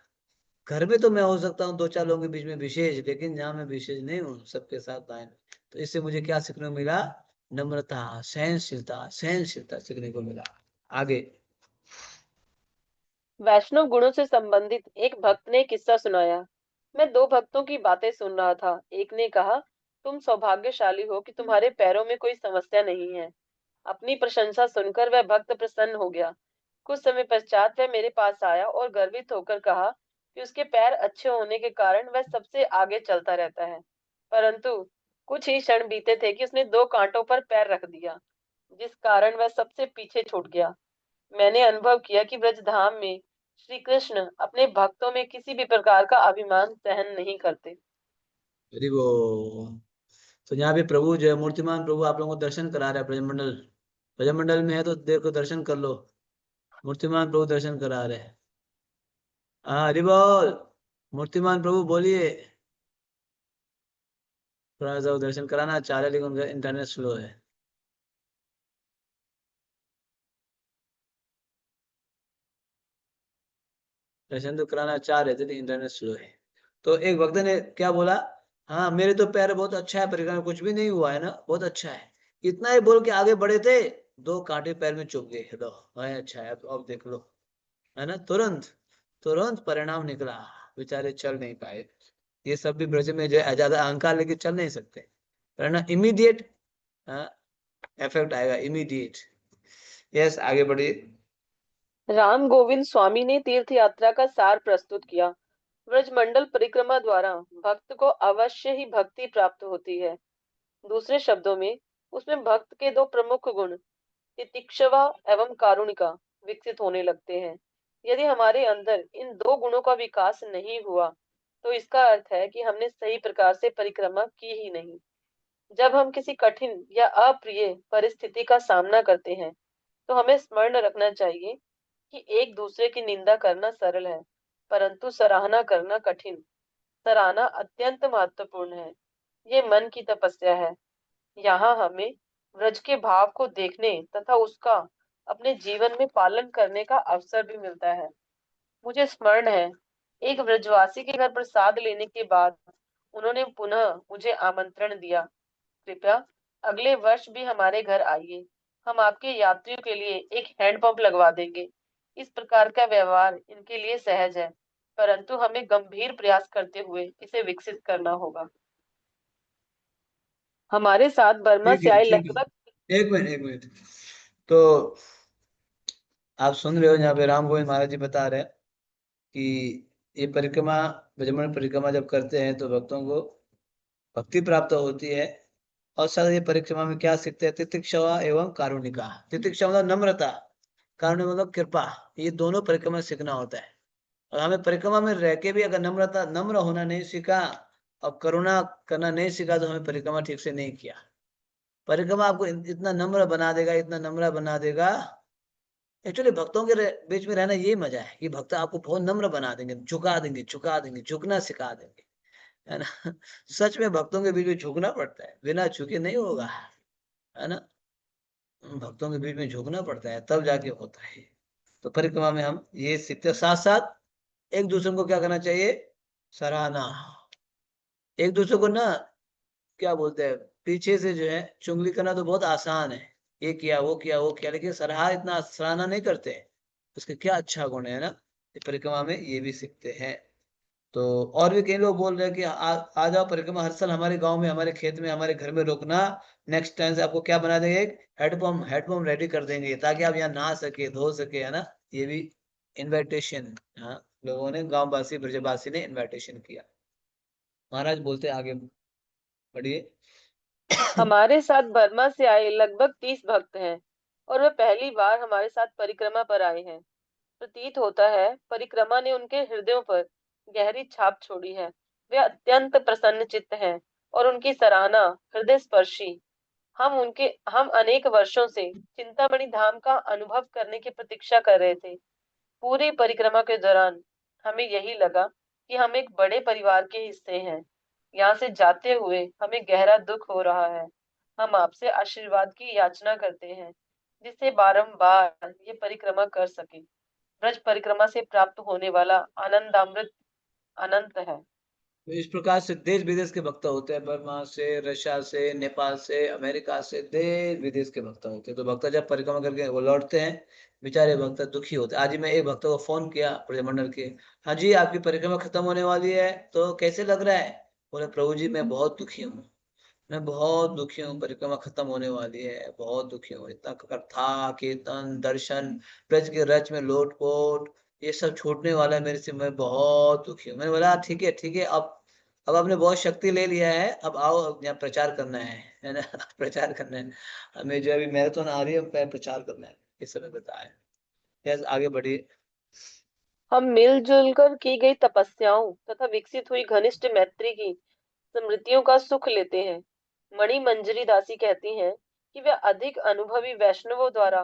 घर में तो मैं हो सकता हूँ दो चार लोगों के बीच में विशेष, लेकिन जहाँ मैं विशेष नहीं हूँ, सबके साथ लाइन। तो इससे मुझे क्या सीखने को मिला? नम्रता, सहनशीलता, सहनशीलता सीखने को मिला। आगे। गुणों से संबंधित एक भक्त ने किस्सा सुनाया। मैं दो भक्तों की बातें सुन रहा था। एक ने कहा, तुम सौभाग्यशाली हो कि तुम्हारे पैरों में कोई समस्या नहीं है। अपनी प्रशंसा सुनकर वह भक्त प्रसन्न हो गया। कुछ समय पश्चात वह मेरे पास आया और गर्वित होकर कहा कि उसके पैर अच्छे होने के कारण वह सबसे आगे चलता रहता है। परंतु कुछ ही क्षण बीते थे कि उसने दो कांटों पर पैर रख दिया, जिस कारण वह सबसे पीछे छूट गया। मैंने अनुभव किया कि ब्रजधाम में श्री कृष्ण अपने भक्तों में किसी भी प्रकार का अभिमान सहन नहीं करते। यदि वो, तो यहाँ पे प्रभु जो है, मूर्तिमान प्रभु आप लोगों को दर्शन करा रहा है। ब्रजमंडल, ब्रजमंडल में है तो देखो, दर्शन कर लो। मूर्तिमान प्रभु दर्शन करा रहे हैं। हाँ, हरि बोल। मूर्तिमान प्रभु बोलिए। थोड़ा सा वो दर्शन कराना चाह रहे, लेकिन उनका इंटरनेट स्लो है। दर्शन तो कराना चाह रहे थे, लेकिन इंटरनेट स्लो है। तो एक भक्त ने क्या बोला? हाँ, मेरे तो पैर बहुत अच्छा है, परिक्रमा में कुछ भी नहीं हुआ है ना, बहुत अच्छा है। इतना ही बोल के आगे बढ़े थे, दो कांटे पैर में चुभ गए। लो, हाँ, अच्छा है, अब देख लो, है ना। तुरंत तुरंत परिणाम निकला। बेचारे चल नहीं पाए। ये सब भी ब्रज में जो है ज्यादा अहंकार लेके चल नहीं सकते, वरना इमीडिएट इफेक्ट आएगा, इमीडिएट। यस, आगे बढ़िए। राम गोविंद स्वामी ने तीर्थ यात्रा का सार प्रस्तुत किया। ब्रजमंडल परिक्रमा द्वारा भक्त को अवश्य ही भक्ति प्राप्त होती है। दूसरे शब्दों में, उसमें भक्त के दो प्रमुख गुण, तितिक्षवा एवं कारुणिका, विकसित होने लगते हैं। यदि हमारे अंदर इन दो गुणों का विकास नहीं हुआ, तो इसका अर्थ है कि हमने सही प्रकार से परिक्रमा की ही नहीं। जब हम किसी कठिन या अप्रिय परिस्थिति का सामना करते हैं, तो हमें स्मरण रखना चाहिए कि एक दूसरे की निंदा करना सरल है, परंतु सराहना करना कठिन। सराहना अत्यंत महत्वपूर्ण है। ये मन की तपस्या है। यहाँ हमें व्रज के भाव को देखने तथा उसका अपने जीवन में पालन करने का अवसर भी मिलता है। मुझे स्मरण है, एक व्रजवासी के घर प्रसाद लेने के बाद उन्होंने पुनः मुझे आमंत्रण दिया, कृपया अगले वर्ष भी हमारे घर आइए। हम आपके यात्रियों के लिए एक हैंडपंप लगवा देंगे। इस प्रकार का व्यवहार इनके लिए सहज है, परंतु हमें गंभीर प्रयास करते हुए इसे विकसित करना होगा। हमारे साथ बर्मा ठीक से है, आए ठीक लगभग है, एक मिनट, एक मिनट। तो आप सुन रहे हो, यहाँ पे राम गोविंद महाराज जी बता रहे हैं कि ये परिक्रमा, ब्रजमंडल परिक्रमा जब करते हैं तो भक्तों को भक्ति प्राप्त होती है। और साथ ये परिक्रमा में क्या सीखते हैं? तितिक्षवा एवं कारुणिका। तितिक्षा मतलब नम्रता, कारुण्य मतलब कृपा। ये दोनों परिक्रमा में सीखना होता है। और हमें परिक्रमा में रह के भी अगर नम्रता, नम्र होना नहीं सीखा और करुणा करना नहीं सीखा, तो हमें परिक्रमा ठीक से नहीं किया। परिक्रमा आपको इतना नम्र बना देगा, इतना नम्र बना देगा। एक्चुअली भक्तों के बीच में रहना यही मजा है, कि भक्त आपको बहुत नम्र बना देंगे, झुका देंगे, झुका देंगे, झुकना सिखा देंगे, है ना। सच में भक्तों के बीच में झुकना पड़ता है, बिना झुके नहीं होगा, है ना। भक्तों के बीच में झुकना पड़ता है, तब जाके होता है। तो परिक्रमा में हम ये सीखते हैं। साथ साथ एक दूसरे को क्या करना चाहिए? सराहना। एक दूसरे को ना, क्या बोलते हैं, पीछे से जो है चुगली करना तो बहुत आसान है, ये किया, वो किया, वो किया, लेकिन इतना सराहना नहीं करते हैं। उसके क्या अच्छा गुण है ना। ये परिक्रमा में ये भी सीखते हैं। तो और भी कई लोग बोल रहे हैं कि आ जाओ परिक्रमा, हर साल हमारे गांव में, हमारे खेत में, हमारे घर में रुकना। नेक्स्ट टाइम से आपको क्या बना देंगे? एक हेडपम्प, रेडी कर देंगे, ताकि आप यहाँ नहा सके, धो सके, है ना। ये भी इनविटेशन। हाँ, लोगों ने, गांववासी ब्रजवासी ने इनविटेशन किया। महाराज बोलते आगे बढ़िए। हमारे साथ बर्मा से आए लगभग 30 भक्त हैं और वे पहली बार हमारे साथ परिक्रमा पर आए हैं। प्रतीत होता है परिक्रमा ने उनके हृदयों पर गहरी छाप छोड़ी है। वे अत्यंत प्रसन्न चित्त हैं और उनकी सराहना हृदय स्पर्शी। हम अनेक वर्षों से चिंतामणि धाम का अनुभव करने की प्रतीक्षा कर रहे थे। पूरी परिक्रमा के दौरान हमें यही लगा कि हम एक बड़े परिवार के हिस्से हैं। यहाँ से जाते हुए हमें गहरा दुख हो रहा है। हम आपसे आशीर्वाद की याचना करते हैं जिससे बारंबार ये परिक्रमा कर सके। ब्रज परिक्रमा से प्राप्त होने वाला आनंदामृत अनंत है। तो इस प्रकार से देश विदेश के भक्त होते हैं, बर्मा से, रशिया से, नेपाल से, अमेरिका से, देश विदेश के भक्त होते हैं। तो भक्त जब परिक्रमा करके वो लौटते हैं, बेचारे भक्त दुखी होते हैं। आज ही मैं एक भक्त को फोन किया ब्रजमंडल के, हाँ जी आपकी परिक्रमा खत्म होने वाली है, तो कैसे लग रहा है? बोले प्रभु जी मैं बहुत दुखी हूँ, मैं बहुत दुखी हूँ, परिक्रमा खत्म होने वाली है, बहुत दुखी हूँ। इतना कथा कीर्तन दर्शन, ब्रज के रच में लोटपोट, ये सब छूटने वाला है मेरे से, मैं बहुत दुखी हूँ। मैंने बोला ठीक है ठीक है, अब आपने बहुत शक्ति ले लिया है, अब आओ, अब यहाँ प्रचार करना है ना। प्रचार करना है, हमें जो अभी मैराथन आ रही है प्रचार करना है, इस समय बताया। यस आगे बढ़िए। हम मिलजुल कर की गई तपस्याओं तथा विकसित हुई घनिष्ठ मैत्री की स्मृतियों का सुख लेते हैं। मणि मंजरी दासी कहती हैं कि वे अधिक अनुभवी वैष्णवों द्वारा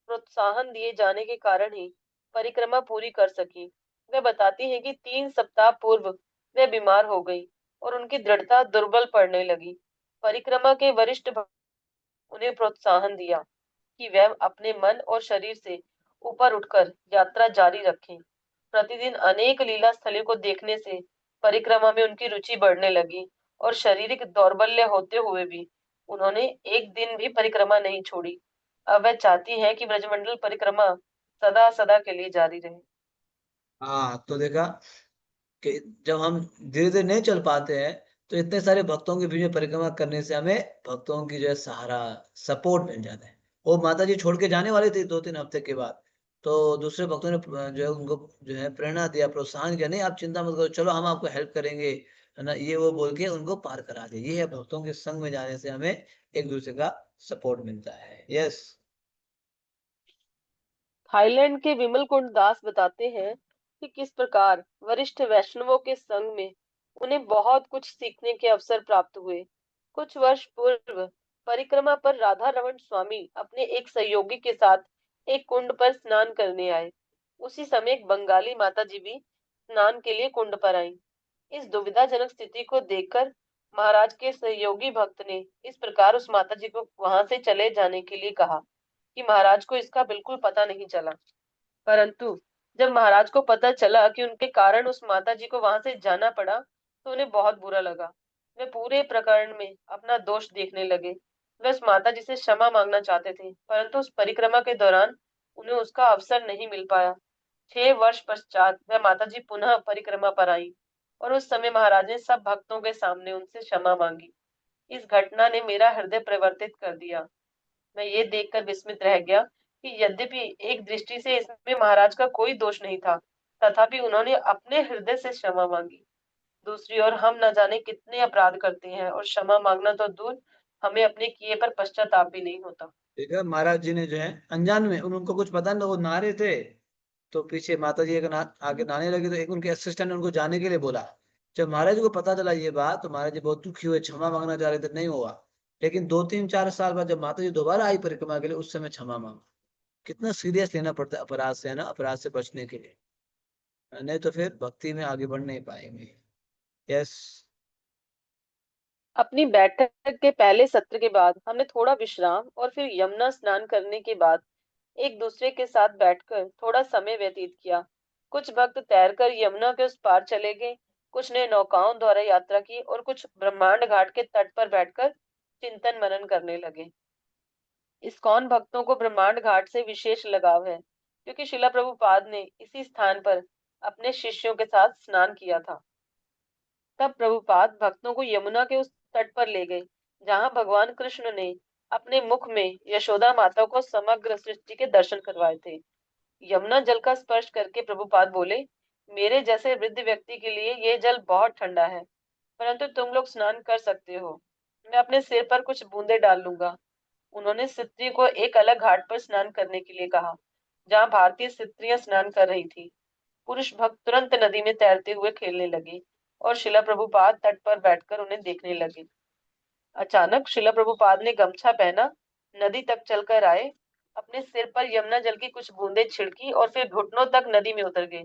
प्रोत्साहन दिए जाने के कारण ही परिक्रमा पूरी कर सकी। वे बताती हैं कि 3 सप्ताह पूर्व वे बीमार हो गई और उनकी दृढ़ता दुर्बल पड़ने लगी। परिक्रमा के वरिष्ठ उन्हें प्रोत्साहन दिया कि वह अपने मन और शरीर से ऊपर उठकर यात्रा जारी रखें। प्रतिदिन अनेक लीला स्थलों को देखने से परिक्रमा में उनकी रुचि बढ़ने लगी और शारीरिक दौर्बल्य होते हुए भी उन्होंने एक दिन भी परिक्रमा नहीं छोड़ी। अब वह चाहती हैं कि ब्रजमंडल परिक्रमा सदा सदा के लिए जारी रहे। हाँ तो देखा कि जब हम धीरे धीरे नहीं चल पाते हैं, तो इतने सारे भक्तों के बीच में परिक्रमा करने से हमें भक्तों की जो है सहारा, सपोर्ट मिल जाता है। वो माता जी छोड़ के जाने वाले थे 2-3 हफ्ते के बाद, तो दूसरे भक्तों ने जो है उनको जो है प्रेरणा दिया, प्रोत्साहन किया, नहीं आप चिंता मत करो, चलो हम आपको हेल्प करेंगे, है ना, ये वो बोल के उनको पार करा दिया। ये है भक्तों के संग में जाने से हमें एक दूसरे का सपोर्ट मिलता है। यस। थाईलैंड के विमल कुंड दास बताते हैं कि किस प्रकार वरिष्ठ वैष्णवों के संग में उन्हें बहुत कुछ सीखने के अवसर प्राप्त हुए। कुछ वर्ष पूर्व परिक्रमा पर राधा रमन स्वामी अपने एक सहयोगी के साथ एक कुंड पर स्नान करने आए। उसी समय एक बंगाली माता जी भी स्नान के लिए कुंड पर आईं। इस दुविधाजनक स्थिति को देखकर महाराज के सहयोगी भक्त ने इस प्रकार उस माता जी को वहां से चले जाने के लिए कहा कि महाराज को इसका बिल्कुल पता नहीं चला। परंतु जब महाराज को पता चला कि उनके कारण उस माता जी को वहां से जाना पड़ा, तो उन्हें बहुत बुरा लगा। वे पूरे प्रकरण में अपना दोष देखने लगे। वे उस माता जी से क्षमा मांगना चाहते थे, परंतु उस परिक्रमा के दौरान उन्हें उसका अवसर नहीं मिल पाया। 6 वर्ष पश्चात वह माता जी पुनः परिक्रमा पर आई और उस समय महाराज ने सब भक्तों के सामने उनसे क्षमा मांगी। इस घटना ने मेरा हृदय परिवर्तित कर दिया। मैं ये देखकर विस्मित रह गया कि यद्यपि एक दृष्टि से इसमें महाराज का कोई दोष नहीं था, तथापि उन्होंने अपने हृदय से क्षमा मांगी। दूसरी ओर हम न जाने कितने अपराध करते हैं और क्षमा मांगना तो दूर, हमें अपने किए पर पश्चाताप भी नहीं होता। ठीक है, महाराज जी ने जो है अनजान में, उनको कुछ पता नहीं, वो नहा रहे थे, तो पीछे माता जी आगे नहाने लगे, तो एक उनके असिस्टेंट ने उनको जाने के लिए बोला। जब महाराज जी को पता चला ये बात, तो महाराज जी बहुत दुखी हुए, क्षमा मांगना चाह रहे थे, नहीं हुआ। लेकिन 2-3-4 साल बाद जब माता जी दोबारा आई परिक्रमा के लिए, उस समय क्षमा मांगा। कितना सीरियस लेना पड़ता है अपराध से, है ना, अपराध से बचने के लिए, नहीं तो फिर भक्ति में आगे बढ़ नहीं पाएंगे। यस। अपनी बैठक के पहले सत्र के बाद हमने थोड़ा विश्राम और फिर यमुना स्नान करने के बाद एक दूसरे के साथ बैठकर थोड़ा समय व्यतीत किया। कुछ भक्त तैरकर यमुना के उस पार चले गए, कुछ ने नौकाओं द्वारा यात्रा की और कुछ ब्रह्मांड घाट के तट पर बैठकर चिंतन मनन करने लगे। इस्कॉन भक्तों को ब्रह्मांड घाट से विशेष लगाव है, क्योंकि शिला प्रभुपाद ने इसी स्थान पर अपने शिष्यों के साथ स्नान किया था। तब प्रभुपाद भक्तों को यमुना के उस तट पर ले गए जहां भगवान कृष्ण ने अपने मुख में यशोदा माता को समग्र सृष्टि के दर्शन करवाए थे। यमुना जल का स्पर्श करके प्रभुपाद बोले, मेरे जैसे वृद्ध व्यक्ति के लिए ये जल बहुत ठंडा है, परंतु तुम लोग स्नान कर सकते हो। मैं अपने सिर पर कुछ बूंदे डाल लूंगा। उन्होंने स्त्री को एक अलग घाट पर स्नान करने के लिए कहा, जहाँ भारतीय स्त्रियां स्नान कर रही थी। पुरुष भक्त तुरंत नदी में तैरते हुए खेलने लगे और शिला प्रभुपाद तट पर बैठकर उन्हें देखने लगे। अचानक शिला प्रभुपाद ने गमछा पहना, नदी तक चलकर आए, अपने सिर पर यमुना जल की कुछ बूंदें छिड़की और फिर घुटनों तक नदी में उतर गए।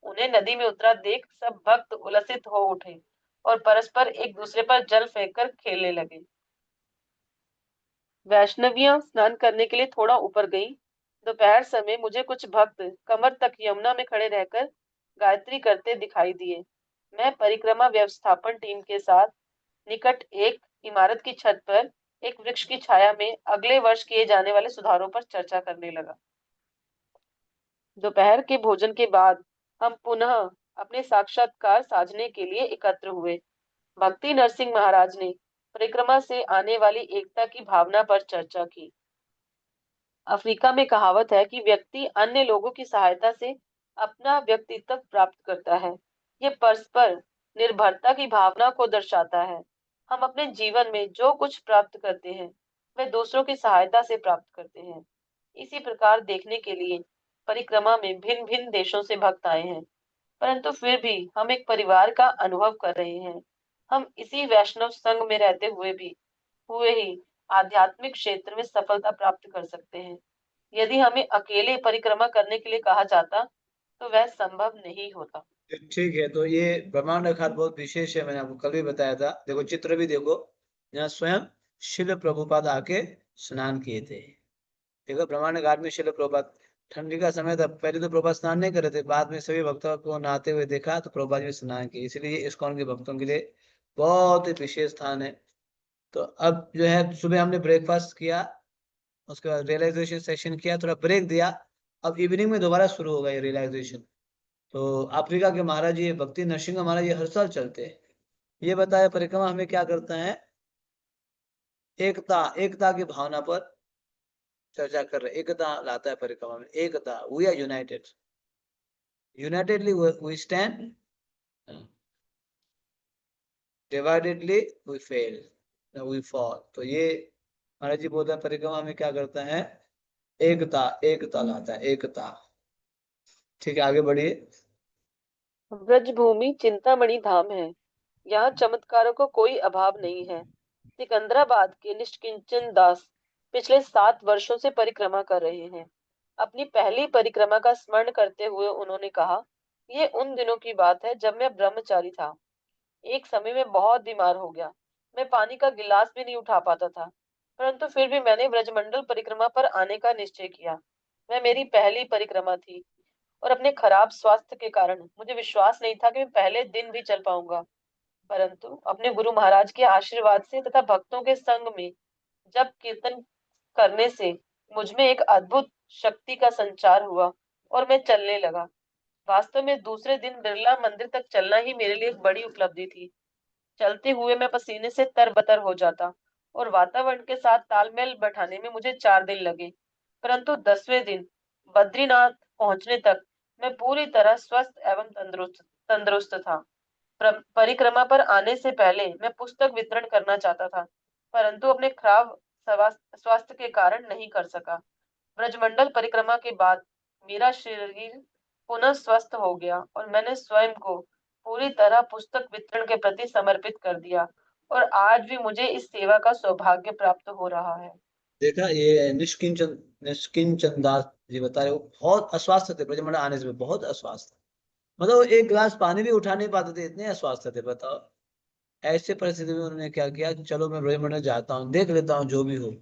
उन्हें नदी में उतरा देख सब भक्त उल्लसित हो उठे और परस्पर एक दूसरे पर जल फेंक कर खेलने लगे। वैष्णवियां स्नान करने के लिए थोड़ा ऊपर गईं। दोपहर समय मुझे कुछ भक्त कमर तक यमुना में खड़े रहकर गायत्री करते दिखाई दिए। मैं परिक्रमा व्यवस्थापन टीम के साथ निकट एक इमारत की छत पर एक वृक्ष की छाया में अगले वर्ष किए जाने वाले सुधारों पर चर्चा करने लगा। दोपहर के भोजन के बाद हम पुनः अपने साक्षात्कार साधने के लिए एकत्र हुए। भक्ति नरसिंह महाराज ने परिक्रमा से आने वाली एकता की भावना पर चर्चा की। अफ्रीका में कहावत है कि व्यक्ति अन्य लोगों की सहायता से अपना व्यक्तित्व प्राप्त करता है। ये परस्पर निर्भरता की भावना को दर्शाता है। हम अपने जीवन में जो कुछ प्राप्त करते हैं वह दूसरों की सहायता से प्राप्त करते हैं। इसी प्रकार देखने के लिए परिक्रमा में भिन्न भिन्न देशों से भक्त आए हैं, परंतु फिर भी हम एक परिवार का अनुभव कर रहे हैं। हम इसी वैष्णव संघ में रहते हुए ही आध्यात्मिक क्षेत्र में सफलता प्राप्त कर सकते हैं। यदि हमें अकेले परिक्रमा करने के लिए कहा जाता तो वह संभव नहीं होता। ठीक है, तो ये ब्रह्मांड अखात बहुत विशेष है, मैंने आपको कल भी बताया था। देखो चित्र भी देखो, यहाँ स्वयं शिल प्रभुपाद आके स्नान किए थे। देखो ब्रह्मांड घाट में शिल प्रभुपाद, ठंडी का समय था, पहले तो प्रभुपाद स्नान नहीं कर रहे थे, बाद में सभी भक्तों को नहाते हुए देखा तो प्रभुपाद भी स्नान किए, इसलिए ये इस्कॉन के भक्तों के लिए बहुत ही विशेष स्थान है। तो अब जो है सुबह हमने ब्रेकफास्ट किया, उसके बाद रियलाइजेशन सेशन किया, थोड़ा ब्रेक दिया। अब इवनिंग में दोबारा शुरू होगा ये रियलाइजेशन। तो अफ्रीका के महाराज जी भक्ति नरसिंह महाराज जी हर साल चलते हैं। ये बताया परिक्रमा हमें क्या करता है, एकता, एकता की भावना पर चर्चा कर रहे, एकता लाता है परिक्रमा में, एकता, we are united, unitedly we stand, dividedly we fail, we fall. तो ये महाराज जी बोलते हैं परिक्रमा में क्या करता है, एकता, एकता लाता है, एकता। ठीक है, आगे बढ़िए। ब्रजभूमि चिंतामणि धाम है। यहाँ चमत्कारों को कोई अभाव नहीं है। सिकंदराबाद के निष्किंचन दास पिछले 7 वर्षों से परिक्रमा कर रहे हैं। अपनी पहली परिक्रमा का स्मरण करते हुए उन्होंने कहा, ये उन दिनों की बात है जब मैं ब्रह्मचारी था। एक समय में बहुत बीमार हो गया। मैं पानी का गिलास भी नहीं उठा पाता था, परंतु फिर भी मैंने ब्रजमंडल परिक्रमा पर आने का निश्चय किया। वह मेरी पहली परिक्रमा थी और अपने खराब स्वास्थ्य के कारण मुझे विश्वास नहीं था कि मैं पहले दिन भी चल पाऊंगा। परंतु अपने गुरु महाराज के आशीर्वाद से तथा भक्तों के संग में जब कीर्तन करने से मुझ में एक अद्भुत शक्ति का संचार हुआ और मैं चलने लगा। वास्तव में दूसरे दिन बिरला मंदिर तक चलना ही मेरे लिए एक बड़ी उपलब्धि थी। चलते हुए मैं पसीने से तरबतर हो जाता और वातावरण के साथ तालमेल बैठाने में मुझे 4 दिन लगे, परंतु 10वें दिन बद्रीनाथ पहुंचने तक मैं पूरी तरह स्वस्थ एवं तंदुरुस्त था। परिक्रमा पर आने से पहले मैं पुस्तक वितरण करना चाहता था, परंतु अपने खराब स्वास्थ्य के कारण नहीं कर सका। ब्रजमंडल परिक्रमा के बाद मेरा शरीर पुनः स्वस्थ हो गया और मैंने स्वयं को पूरी तरह पुस्तक वितरण के प्रति समर्पित कर दिया और आज भी मुझे इस सेवा का सौभाग्य प्राप्त हो रहा है। देखा, ये निष्किंचन, निष्किंचन दास जी बता रहे, वो बहुत अस्वस्थ थे ब्रजमंडल आने से, बहुत अस्वस्थ, मतलब वो एक गिलास पानी भी उठा नहीं पाते थे, इतने अस्वस्थ थे, बताओ। ऐसे परिस्थिति में उन्होंने क्या किया कि चलो मैं ब्रजमंडल जाता हूँ, देख लेता हूँ जो भी हो,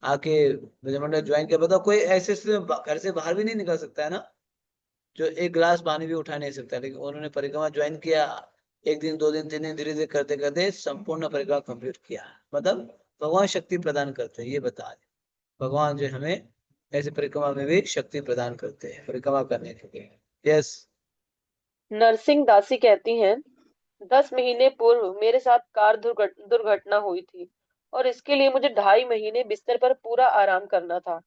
आके ब्रजमंडल ज्वाइन किया। बताओ कोई ऐसे स्थिति में घर से बाहर भी नहीं निकल सकता है ना, जो एक गिलास पानी भी उठा नहीं सकता, लेकिन उन्होंने परिक्रमा ज्वाइन किया। एक दिन, 2 दिन, 3 दिन, धीरे धीरे करते करते संपूर्ण परिक्रमा कंप्लीट किया। मतलब भगवान शक्ति प्रदान करते हैं, ये बता रहे भगवान जो हमें ऐसे परिक्रमा में भी शक्ति प्रदान करते हैं परिक्रमा करने के लिए। यस। नरसिंह दासी कहती हैं, 10 महीने पूर्व मेरे साथ कार दुर्घटना हुई थी और इसके लिए मुझे 2.5 महीने बिस्तर पर पूरा आराम करना था।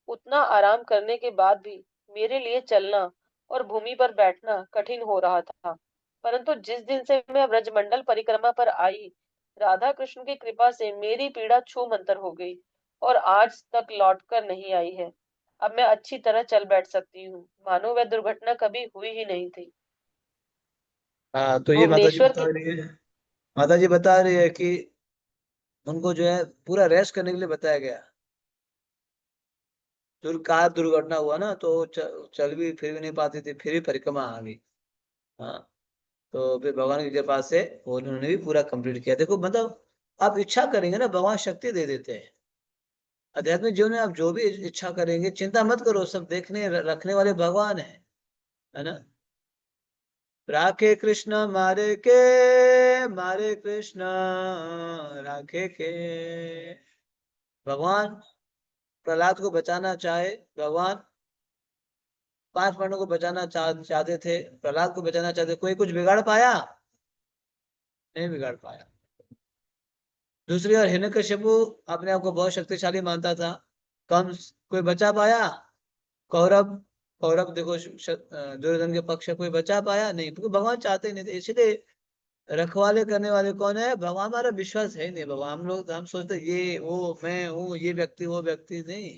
उतना आराम करने के बाद भी मेरे लिए चलना और भूमि पर बैठना कठिन हो रहा था। परंतु जिस दिन से मैं ब्रजमंडल परिक्रमा पर आई, राधा कृष्ण की कृपा से मेरी पीड़ा छू मंतर हो गई और आज तक लौट कर नहीं आई है। अब मैं अच्छी तरह चल बैठ सकती हूँ, मानो वह दुर्घटना कभी हुई ही नहीं थी। हाँ, तो ये माता जी भुवनेश्वर बता के रही है, माता जी बता रही है कि उनको जो है पूरा रेस्ट करने के लिए बताया गया। कार दुर्घटना हुआ ना, तो चल भी फिर भी नहीं पाती थी, फिर भी परिक्रमा आ गई। हाँ, तो फिर भगवान की कृपा से उन्होंने भी पूरा कंप्लीट किया। देखो मतलब आप इच्छा करेंगे ना, भगवान शक्ति दे देते हैं। आध्यात्मिक जीवन में आप जो भी इच्छा करेंगे, चिंता मत करो, सब देखने रखने वाले भगवान है ना। राखे कृष्ण मारे कृष्ण राखे के। भगवान प्रहलाद को बचाना चाहे, भगवान 5 पांडवों को बचाना चाहते थे, प्रहलाद को बचाना चाहते, कोई कुछ बिगाड़ पाया? नहीं बिगाड़ पाया। दूसरी ओर हिरण्यकशिपु अपने आप को बहुत शक्तिशाली मानता था, कम कोई बचा पाया? कौरव कौरव देखो दुर्योधन के पक्ष से कोई बचा पाया? नहीं, क्योंकि भगवान चाहते ही नहीं थे। इसलिए रखवाले करने वाले कौन है? भगवान। हमारा विश्वास है ही नहीं भगवान। हम सोचते ये वो मैं हूँ, ये व्यक्ति वो व्यक्ति नहीं।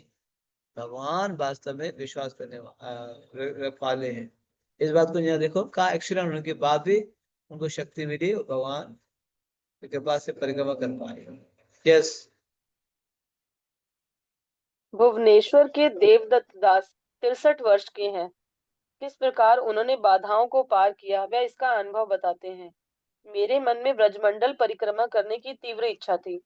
भगवान वास्तव में विश्वास करने वाले हैं। इस बात को यहाँ देखो, का एक्सीडेंट होने के बाद भी उनको शक्ति मिली, भगवान की कृपा से परिक्रमा कर पाए। यस। भुवनेश्वर के देवदत्त दास 63 वर्ष के हैं। किस प्रकार उन्होंने बाधाओं को पार किया, वह इसका अनुभव बताते हैं। मेरे मन में ब्रजमंडल परिक्रमा करने की तीव्र इच्छा थी,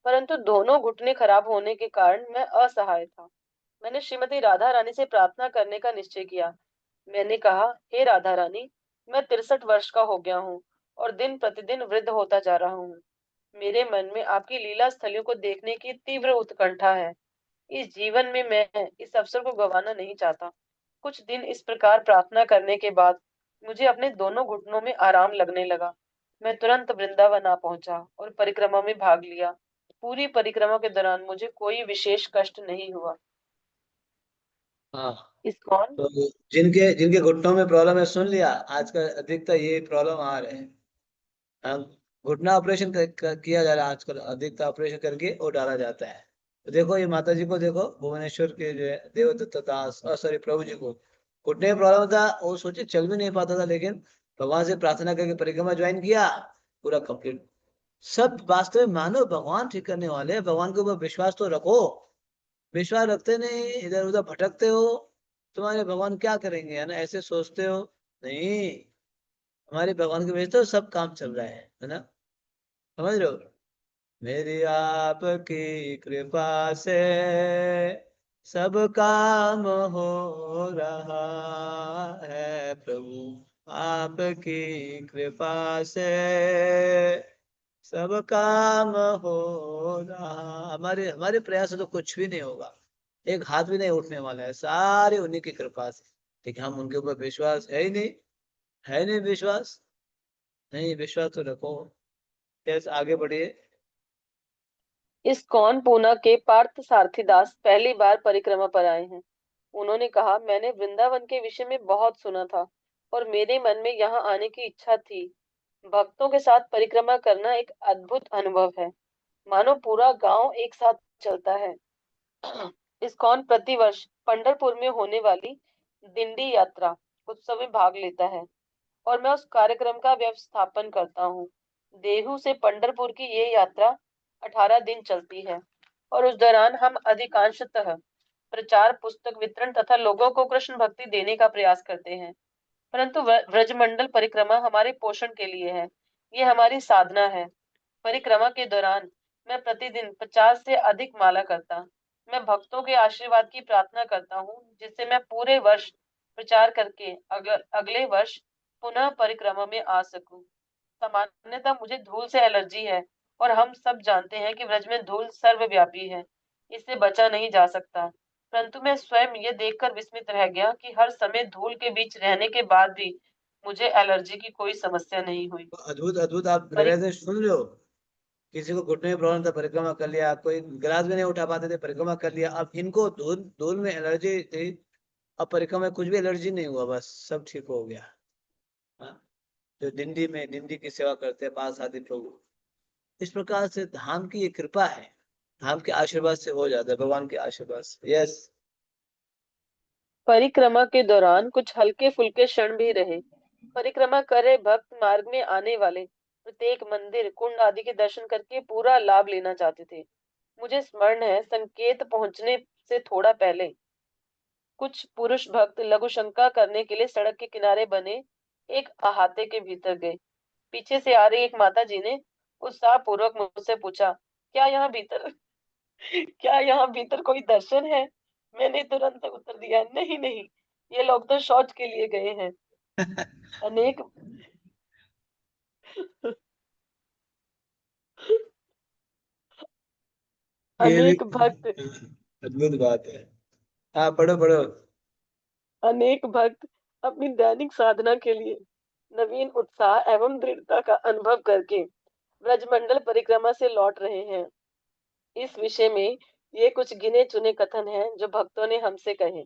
परंतु दोनों घुटने खराब होने के कारण मैं असहाय था। मैंने श्रीमती राधा रानी से प्रार्थना करने का निश्चय किया। मैंने कहा, हे राधा रानी, मैं 63 वर्ष का हो गया हूँ और दिन प्रतिदिन वृद्ध होता जा रहा हूँ। मेरे मन में आपकी लीला स्थलियों को देखने की तीव्र उत्कंठा है। इस जीवन में मैं इस अवसर को गंवाना नहीं चाहता। कुछ दिन इस प्रकार प्रार्थना करने के बाद मुझे अपने दोनों घुटनों में आराम लगने लगा। मैं तुरंत वृंदावन आ पहुंचा और परिक्रमा में भाग लिया। पूरी परिक्रमा के दौरान मुझे कोई विशेष कष्ट नहीं हुआ। हाँ, इस्कॉन। तो जिनके जिनके घुटनों में प्रॉब्लम है, सुन लिया, आजकल अधिकतर ये प्रॉब्लम आ रहे हैं। हाँ, घुटना ऑपरेशन किया जा रहा है आजकल, अधिकतर ऑपरेशन करके वो डाला जाता है। तो देखो ये माता जी को देखो, भुवनेश्वर के जो है देवदत्त दास, सॉरी प्रभु जी को घुटने में प्रॉब्लम था, वो सोचे चल भी नहीं पाता था, लेकिन भगवान से प्रार्थना करके परिक्रमा ज्वाइन किया, पूरा कंप्लीट। सब वास्तव में मानो भगवान ठीक करने वाले हैं। भगवान के ऊपर विश्वास तो रखो। विश्वास रखते नहीं, इधर उधर भटकते हो, तुम्हारे भगवान क्या करेंगे, है ना, ऐसे सोचते हो। नहीं, हमारे भगवान की वजह से तो सब काम चल रहा है ना। समझ रहे हो? मेरी आपकी कृपा से सब काम हो रहा है प्रभु। आपकी कृपा से सब काम हो रहा। हमारे हमारे प्रयास से तो कुछ भी नहीं होगा, एक हाथ भी नहीं उठने वाला है, सारे उन्हीं की कृपा से। लेकिन हम उनके ऊपर विश्वास है ही नहीं। है नहीं विश्वास। नहीं, विश्वास तो रखो। कैसे आगे बढ़िए। इस्कॉन पूना के पार्थ सारथीदास पहली बार परिक्रमा पर आए हैं। उन्होंने कहा, मैंने वृंदावन के विषय में बहुत सुना था और मेरे मन में यहाँ आने की इच्छा थी। भक्तों के साथ परिक्रमा करना एक अद्भुत अनुभव है, मानो पूरा गांव एक साथ चलता है। इस्कॉन प्रतिवर्ष पंढरपुर में होने वाली दिंडी यात्रा उत्सव में भाग लेता है और मैं उस कार्यक्रम का व्यवस्थापन करता हूँ। देहू से पंढरपुर की ये यात्रा 18 दिन चलती है और उस दौरान हम अधिकांशतः प्रचार, पुस्तक वितरण तथा लोगों को कृष्ण भक्ति देने का प्रयास करते हैं। परंतु व्रजमंडल परिक्रमा हमारे पोषण के लिए है। ये हमारी साधना है। परिक्रमा के दौरान मैं प्रतिदिन 50 से अधिक माला करता। मैं भक्तों के आशीर्वाद की प्रार्थना करता हूँ, जिससे मैं पूरे वर्ष प्रचार करके अगले वर्ष पुनः परिक्रमा में आ सकूं। सामान्यतः मुझे धूल से एलर्जी है और हम सब जानते हैं कि ब्रज में धूल सर्वव्यापी है, इससे बचा नहीं जा सकता। परंतु मैं स्वयं ये देखकर विस्मित रह गया कि हर समय धूल के बीच रहने के बाद भी मुझे एलर्जी की कोई समस्या नहीं हुई। अद्भुत अद्भुत, आप परि रहे थे, सुन लो। किसी को घुटने में प्रॉब्लम था, परिक्रमा कर लिया, कोई गिलास भी नहीं उठा पाते थे, परिक्रमा कर लिया। अब इनको धूल धूल में एलर्जी थी, अब परिक्रमा में कुछ भी एलर्जी नहीं हुआ, बस सब ठीक हो गया। हाँ, जो डिंडी की सेवा करते हैं पार्थ सारथी प्रभु, इस प्रकार से धाम की ये कृपा है, धाम के आशीर्वाद से हो जाता है, भगवान के आशीर्वाद से। यस। परिक्रमा के दौरान कुछ हल्के फुल्के क्षण भी रहे। परिक्रमा कर रहे भक्त मार्ग में आने वाले प्रत्येक मंदिर कुंड आदि के दर्शन करके पूरा लाभ लेना चाहते थे। मुझे स्मरण है, संकेत पहुंचने से थोड़ा पहले कुछ पुरुष भक्त लघु शंका करने के लिए सड़क के किनारे बने एक अहाते के भीतर गए। पीछे से आ रही एक माता जी ने उत्साह पूर्वक मुझसे पूछा, क्या यहाँ भीतर क्या यहाँ भीतर कोई दर्शन है? मैंने तुरंत उत्तर दिया, नहीं नहीं, ये लोग तो शौच के लिए गए हैं। अनेक ये भी अनेक भक्त अद्भुत बात है। हाँ, पढ़ो पढ़ो। अनेक भक्त अपनी दैनिक साधना के लिए नवीन उत्साह एवं दृढ़ता का अनुभव करके ब्रजमंडल परिक्रमा से लौट रहे हैं। इस विषय में ये कुछ गिने चुने कथन हैं जो भक्तों ने हमसे कहे।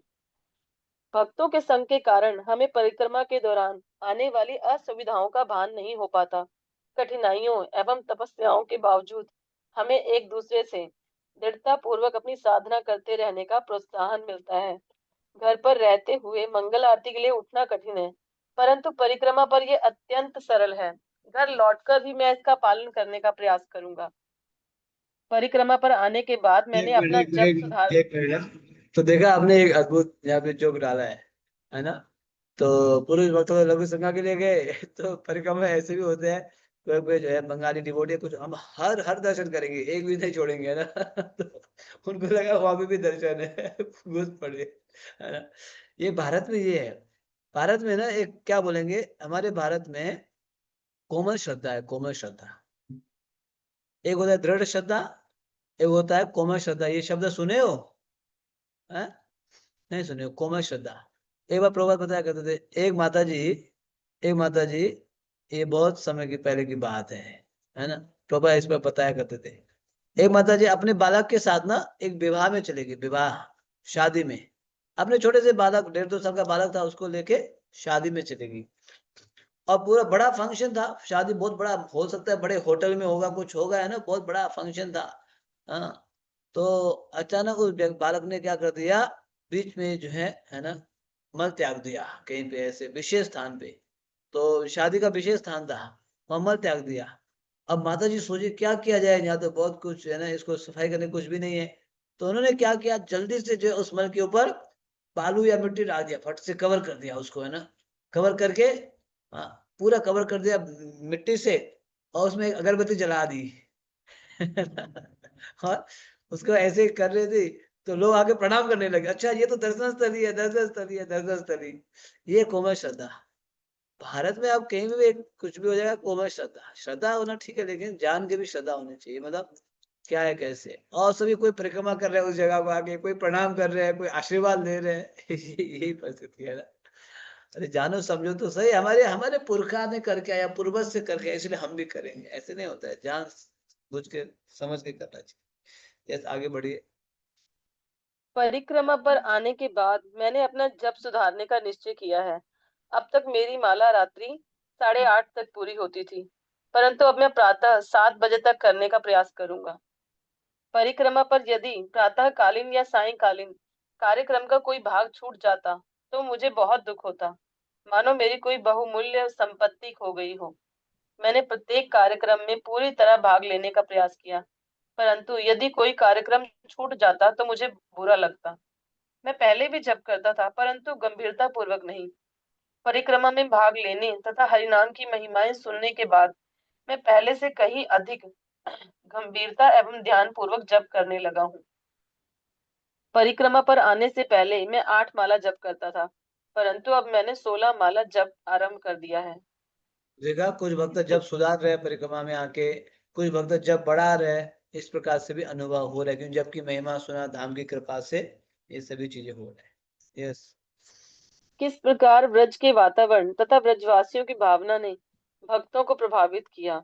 भक्तों के संग के कारण हमें परिक्रमा के दौरान आने वाली असुविधाओं का भान नहीं हो पाता। कठिनाइयों एवं तपस्याओं के बावजूद हमें एक दूसरे से दृढ़ता पूर्वक अपनी साधना करते रहने का प्रोत्साहन मिलता है। घर पर रहते हुए मंगल आरती के लिए उठना कठिन है, परंतु परिक्रमा पर यह अत्यंत सरल है। घर लौटकर भी मैं इसका पालन करने का प्रयास करूंगा। परिक्रमा पर आने के बाद मैंने एक अपना मिनट, जप सुधार एक मिनट ना। तो देखा आपने एक अद्भुत यहाँ पे जोक डाला है ना। तो पुरुष भक्तों को लघु संज्ञा के लिए गए तो परिक्रमा में ऐसे भी होते हैं, कोई कोई जो है बंगाली डिवोटी है, कुछ हम हर हर दर्शन करेंगे, एक भी नहीं छोड़ेंगे, है ना। तो उनको लगा वहां पे भी दर्शन है, घुस पड़े, है ना। ये भारत में ये है। भारत में ना एक क्या बोलेंगे, हमारे भारत में कोमल श्रद्धा है, कोमल श्रद्धा। एक होता है दृढ़ श्रद्धा, एक होता है कोमल श्रद्धा। ये शब्द सुने हो? हैं? नहीं सुने हो? कोमल श्रद्धा। एक बार प्रभुपाद बताया करते थे, एक माता जी, ये बहुत समय की पहले की बात है ना। प्रभुपाद इस पर बताया करते थे। एक माता जी अपने बालक के साथ ना एक विवाह में चले गई, विवाह, शादी में। अपने छोटे से बालक, 1.5-2 साल का बालक था, उसको लेके शादी में चले गई। और पूरा बड़ा फंक्शन था, शादी बहुत बड़ा हो सकता है, बड़े होटल में होगा, कुछ होगा, है ना, बहुत बड़ा फंक्शन था। हाँ। तो अचानक उस बालक ने क्या कर दिया, बीच में जो है ना, मल त्याग दिया कहीं पे ऐसे विशेष स्थान पे। तो शादी का विशेष स्थान था, वहां मल त्याग दिया। अब माता जी सोचे क्या किया जाए, यहाँ तो बहुत कुछ है ना, इसको सफाई करने कुछ भी नहीं है। तो उन्होंने क्या किया, जल्दी से जो है उस मल के ऊपर बालू या मिट्टी डाल दिया, फट से कवर कर दिया उसको, है ना। कवर करके, हाँ, पूरा कवर कर दिया मिट्टी से, और उसमें एक अगरबत्ती जला दी। और उसको ऐसे ही कर रहे थे, तो लोग आके प्रणाम करने लगे, अच्छा ये तो दर्शन स्थली है, दर्शन स्थली है, दर्शन स्थली। ये कोमल श्रद्धा। भारत में आप कहीं भी कुछ भी हो जाएगा, कोमल श्रद्धा, श्रद्धा होना ठीक है, लेकिन जान के भी श्रद्धा होनी चाहिए, मतलब क्या है कैसे। और सभी कोई परिक्रमा कर रहे हैं उस जगह को आके, कोई प्रणाम कर रहे हैं, कोई आशीर्वाद ले रहे हैं। यही परिस्थिति है ना। अरे जानो समझो तो सही, हमारे हमारे पुरखा ने करके आया, पूर्वज से करके आया, इसलिए हम भी करेंगे, ऐसे नहीं होता है, जान बुझ के समझ के करना चाहिए। यस, आगे बढ़िए। परिक्रमा पर आने के बाद मैंने अपना जप सुधारने का निश्चय किया है। अब तक मेरी माला रात्रि 8:30 तक पूरी होती थी, परंतु अब मैं प्रातः 7 बजे तक करने का प्रयास करूंगा। परिक्रमा पर यदि प्रातःकालीन या सायंकालीन कार्यक्रम का कोई भाग छूट जाता तो मुझे बहुत दुख होता, मानो मेरी कोई बहुमूल्य संपत्ति खो गई हो। मैंने प्रत्येक कार्यक्रम में पूरी तरह भाग लेने का प्रयास किया, परंतु यदि कोई कार्यक्रम छूट जाता तो मुझे बुरा लगता। मैं पहले भी जप करता था, परंतु गंभीरता पूर्वक नहीं। परिक्रमा में भाग लेने तथा हरिनाम की महिमाएं सुनने के बाद मैं पहले से कहीं अधिक गंभीरता एवं ध्यान पूर्वक जप करने लगा हूँ। परिक्रमा पर आने से पहले मैं 8 माला जप करता था, परंतु अब मैंने 16 माला जप आरंभ कर दिया है। देखा, कुछ भक्त जब सुधार रहे परिक्रमा में आके, कुछ भक्त जब बढ़ा रहे, इस प्रकार से भी अनुभव हो रहा है, क्योंकि जबकि महिमा सुना धाम की कृपा से ये सभी चीजें हो रहे हैं। यस। किस प्रकार ब्रज के वातावरण तथा ब्रजवासियों की भावना ने भक्तों को प्रभावित किया।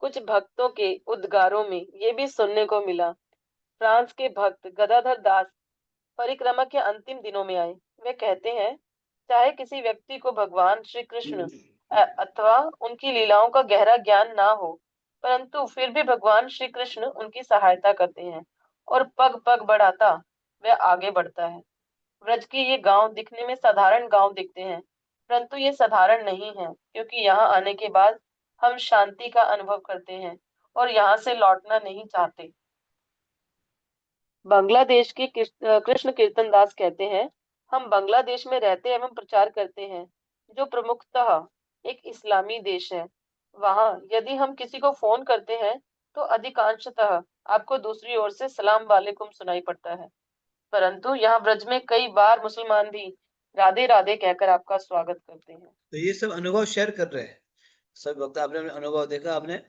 कुछ भक्तों के उद्गारों में ये भी सुनने को मिला। फ्रांस के भक्त गदाधर दास परिक्रमा के अंतिम दिनों में आए। वे कहते हैं, चाहे किसी व्यक्ति को भगवान श्री कृष्ण अथवा उनकी लीलाओं का गहरा ज्ञान ना हो, परंतु फिर भी भगवान श्री कृष्ण उनकी सहायता करते हैं और पग पग बढ़ाता वह आगे बढ़ता है। ब्रज के ये गांव दिखने में साधारण गांव दिखते हैं, परंतु ये साधारण नहीं है, क्योंकि यहाँ आने के बाद हम शांति का अनुभव करते हैं और यहाँ से लौटना नहीं चाहते। बांग्लादेश के कृष्ण कीर्तन दास कहते हैं, हम बांग्लादेश में रहते एवं प्रचार करते हैं, जो प्रमुखतः एक इस्लामी देश है। वहाँ यदि हम किसी को फोन करते हैं तो अधिकांशतः आपको दूसरी ओर से सलाम वालेकुम सुनाई पड़ता है, परंतु यहाँ ब्रज में कई बार मुसलमान भी राधे राधे कहकर आपका स्वागत करते हैं। तो ये सब अनुभव शेयर कर रहे हैं सब वक्त। आपने अपने अनुभव देखा आपने।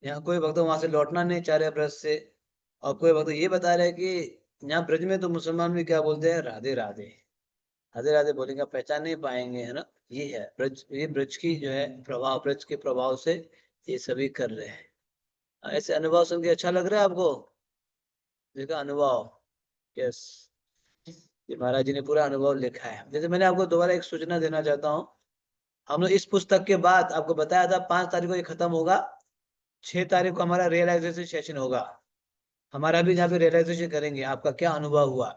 यहाँ कोई वक्त वहां से लौटना नहीं चाह रहे ब्रज से, और कोई वक्त ये बता रहे कि यहाँ ब्रज में तो मुसलमान भी क्या बोलते हैं, राधे राधे। राधे राधे बोलेंगे, पहचान नहीं पाएंगे, है ना। ये है ब्रज, ये ब्रज की जो है प्रभाव, ब्रज के प्रभाव से ये सभी कर रहे हैं। ऐसे अनुभव सुन के अच्छा लग रहा है आपको, जिसका अनुभव। यस, ये महाराज जी ने पूरा अनुभव लिखा है। जैसे मैंने आपको दोबारा एक सूचना देना चाहता हूँ, हम लोग इस पुस्तक के बाद आपको बताया था 5 तारीख को ये खत्म होगा, 6 तारीख को हमारा रियलाइजेशन सेशन होगा। हमारा भी जहाँ पे रियलाइजेशन करेंगे आपका क्या अनुभव हुआ।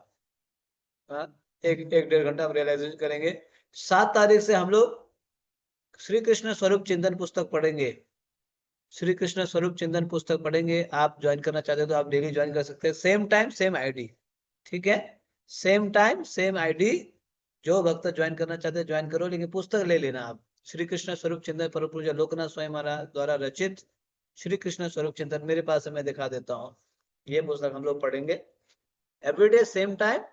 हाँ, एक एक 1.5 घंटा हम रियलाइजेशन करेंगे। 7 तारीख से हम लोग श्री कृष्ण स्वरूप चिंतन पुस्तक पढ़ेंगे। श्री कृष्ण स्वरूप चिंतन पुस्तक पढ़ेंगे। आप ज्वाइन करना चाहते हो तो आप डेली ज्वाइन कर सकते हैं, सेम टाइम सेम आईडी। ठीक है, सेम टाइम सेम आईडी। जो भक्त ज्वाइन करना चाहते हैं ज्वाइन करो, लेकिन पुस्तक ले लेना आप। श्री कृष्ण स्वरूप चिंतन परम पूज्य लोकनाथ स्वयं महाराज द्वारा रचित श्री कृष्ण स्वरूप चिंतन मेरे पास है, मैं दिखा देता हूँ। ये पुस्तक हम लोग पढ़ेंगे everyday same time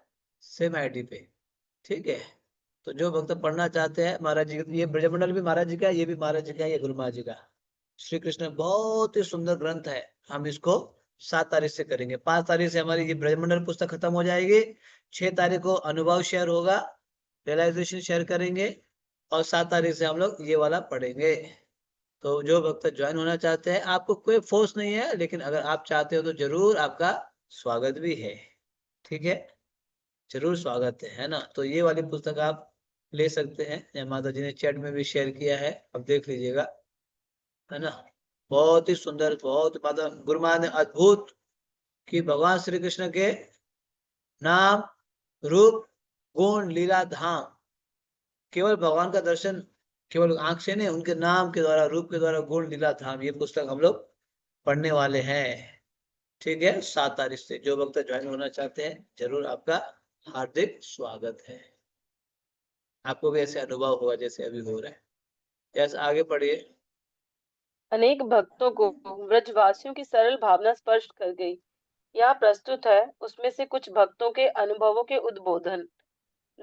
same ID पे। ठीक है, तो जो भक्त पढ़ना चाहते हैं महाराज जी, ये ब्रजमंडल भी महाराज जी का, ये भी महाराज जी का, ये गुरु महाराज जी का श्री कृष्ण बहुत ही सुंदर ग्रंथ है। हम इसको 7 तारीख से करेंगे। 5 तारीख से हमारी ये ब्रजमंडल पुस्तक खत्म हो जाएगी। 6 तारीख को अनुभव शेयर होगा, रियलाइजेशन शेयर करेंगे, और 7 तारीख से हम लोग ये वाला पढ़ेंगे। तो जो भक्त ज्वाइन होना चाहते हैं, आपको कोई फोर्स नहीं है, लेकिन अगर आप चाहते हो तो जरूर आपका स्वागत भी है। ठीक है, जरूर स्वागत है ना। तो ये वाली पुस्तक आप ले सकते हैं, या माता जी ने चैट में भी शेयर किया है, अब देख लीजिएगा, है ना। बहुत ही सुंदर, बहुत माता गुरु महाराज ने अद्भुत कि भगवान श्री कृष्ण के नाम, रूप, गुण, लीला, धाम, केवल भगवान का दर्शन केवल आंख से नहीं, उनके नाम के द्वारा, रूप के द्वारा, गुण, लीला, धाम, ये पुस्तक हम लोग पढ़ने वाले हैं। ठीक है, 7 तारीख से जो भक्त ज्वाइन होना चाहते हैं जरूर आपका हार्दिक स्वागत है। आपको भी ऐसे अनुभव होगा जैसे अभी हो रहा है। जैसे आगे पढ़िए। अनेक भक्तों को ब्रजवासियों की सरल भावना स्पर्श कर गई। यहाँ प्रस्तुत है उसमें से कुछ भक्तों के अनुभवों के उद्बोधन।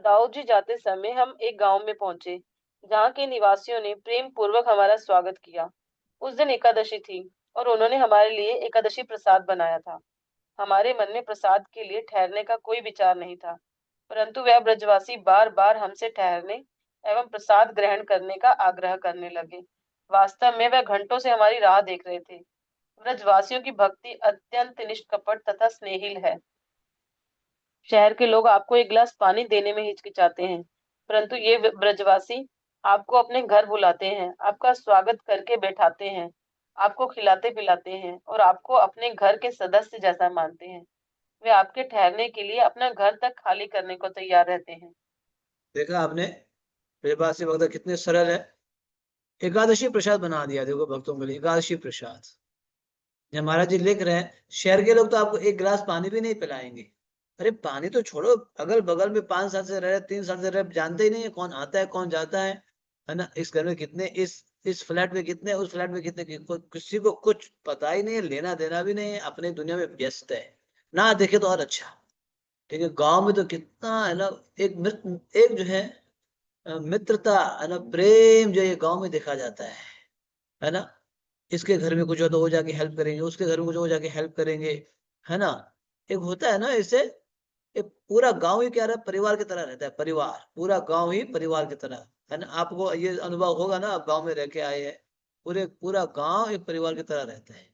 दाऊद जी जाते समय हम एक गांव में पहुंचे, जहाँ के निवासियों ने प्रेम पूर्वक हमारा स्वागत किया। उस दिन एकादशी थी और उन्होंने हमारे लिए एकादशी प्रसाद बनाया था। हमारे मन में प्रसाद के लिए ठहरने का कोई विचार नहीं था, परंतु वह ब्रजवासी बार बार हमसे ठहरने एवं प्रसाद ग्रहण करने का आग्रह करने लगे। वास्तव में वह घंटों से हमारी राह देख रहे थे। ब्रजवासियों की भक्ति अत्यंत निष्कपट तथा स्नेहिल है। शहर के लोग आपको एक गिलास पानी देने में हिचकिचाते हैं, परंतु ये ब्रजवासी आपको अपने घर बुलाते हैं, आपका स्वागत करके बैठाते हैं, आपको खिलाते पिलाते हैं और आपको अपने घर के सदस्य जैसा मानते हैं। वे आपके ठहरने के लिए अपना घर तक खाली करने को तैयार रहते हैं। देखा आपने, ब्रजवासी भक्त कितने सरल है। एकादशी प्रसाद बना दिया देखो भक्तों के लिए, एकादशी प्रसाद। जब महाराज जी लिख रहे हैं, शहर के लोग तो आपको एक गिलास पानी भी नहीं पिलाएंगे। अरे पानी तो छोड़ो, अगल बगल में 5 साल से रह रहे, 3 साल से रह, जानते ही नहीं है कौन आता है कौन जाता है ना। इस घर में कितने, इस फ्लैट में कितने, उस फ्लैट में कितने, किसी को कुछ पता ही नहीं है, लेना देना भी नहीं है, अपनी दुनिया में व्यस्त है। ना देखे तो और अच्छा। ठीक है, गांव में तो कितना है ना, एक मित्र, एक जो है मित्रता, है ना, प्रेम जो ये गांव में देखा जाता है ना। इसके घर में कुछ हो तो वो जाके हेल्प करेंगे, उसके घर में कुछ हो जाके हेल्प करेंगे, है ना। एक होता है ना इससे, एक पूरा गांव ही क्या रहा है, परिवार की तरह रहता है। परिवार, पूरा गांव ही परिवार की तरह, है ना। आपको ये अनुभव होगा ना, आप गांव में रह के आए हैं। पूरे पूरा गांव एक परिवार की तरह रहता है।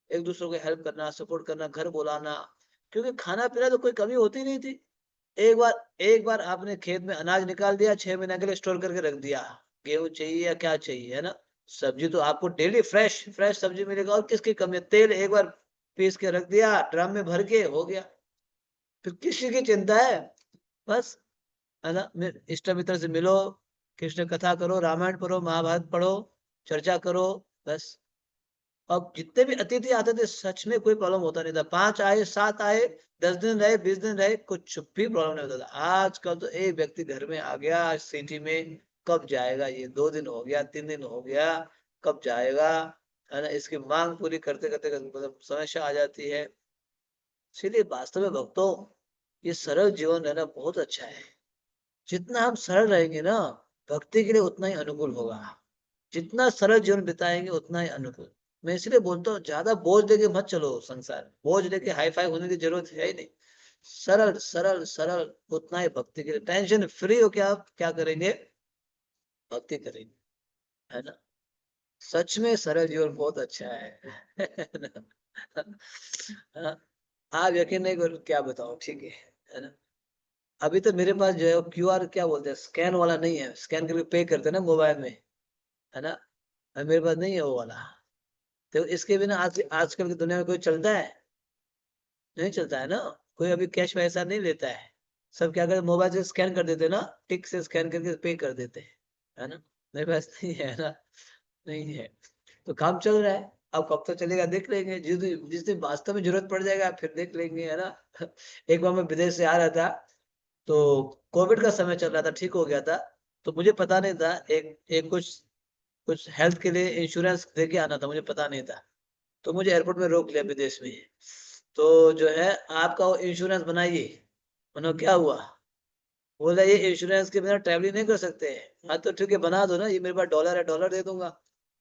एक दूसरे को हेल्प करना, सपोर्ट करना, घर बुलाना, क्योंकि खाना पीना तो कोई कमी होती नहीं थी। एक बार आपने खेत में अनाज निकाल दिया, 6 महीने के लिए स्टोर करके रख दिया, गेहूं चाहिए या क्या चाहिए, है ना? सब्जी तो आपको डेली फ्रेश फ्रेश सब्जी मिलेगा, और किसकी कमी है? तेल एक बार पीस के रख दिया, ड्रम में भर के हो गया, फिर किसी की चिंता है? बस, है ना? इष्ट मित्र से मिलो, कृष्ण कथा करो, रामायण पढ़ो, महाभारत पढ़ो, चर्चा करो, बस। अब जितने भी अतिथि आते थे, सच में कोई प्रॉब्लम होता नहीं था। 5 आए, 7 आए, 10 दिन रहे, 20 दिन रहे, कुछ भी प्रॉब्लम नहीं होता था। आजकल तो एक व्यक्ति घर में आ गया सिटी में, कब जाएगा ये? 2 दिन हो गया, 3 दिन हो गया, कब जाएगा? है ना? इसकी मांग पूरी करते करते मतलब समस्या आ जाती है। इसीलिए वास्तव में भक्तों, ये सरल जीवन रहना बहुत अच्छा है। जितना हम सरल रहेंगे ना, भक्ति के लिए उतना ही अनुकूल होगा। जितना सरल जीवन बिताएंगे उतना ही अनुकूल। मैं इसलिए बोलता हूँ, ज्यादा बोझ लेके मत चलो संसार, बोझ लेके हाई फाई होने की जरूरत है ही नहीं। सरल सरल सरल, उतना ही भक्ति के लिए टेंशन फ्री हो के आप क्या करेंगे? भक्ति करेंगे, है ना? सच में सरल जीवन बहुत अच्छा है। है ना? हाँ, आप यकीन नहीं करो, क्या बताओ, ठीक है ना? अभी तो मेरे पास जो है क्यूआर, क्या बोलते हैं, स्कैन वाला नहीं है, स्कैन करके पे करते हैं ना मोबाइल में, है ना? मेरे पास नहीं है वो वाला। तो इसके बिना आज आजकल की दुनिया में कोई चलता है? नहीं चलता है ना। कोई अभी कैश पैसा नहीं लेता है। सब क्या करते, मोबाइल से स्कैन कर देते हैं ना, टिक से स्कैन करके पे कर देते हैं, है ना? मेरे पास नहीं है ना, नहीं है। तो काम चल रहा है। अब कब तक चलेगा देख लेंगे, जिस दिन वास्तव में जरूरत पड़ जाएगा फिर देख लेंगे, है ना? एक बार मैं विदेश से आ रहा था, तो कोविड का समय चल रहा था, ठीक हो गया था। तो मुझे पता नहीं था, एक एक कुछ कुछ हेल्थ के लिए इंश्योरेंस देके आना था, मुझे पता नहीं था। तो मुझे एयरपोर्ट में रोक लिया विदेश में। तो जो है, आपका वो इंश्योरेंस बनाइए। मैंने क्या हुआ? बोला ये इंश्योरेंस के बिना ट्रैवलिंग नहीं कर सकते। हाँ तो ठीक है, बना दो ना, ये मेरे पास डॉलर है, डॉलर दे दूंगा।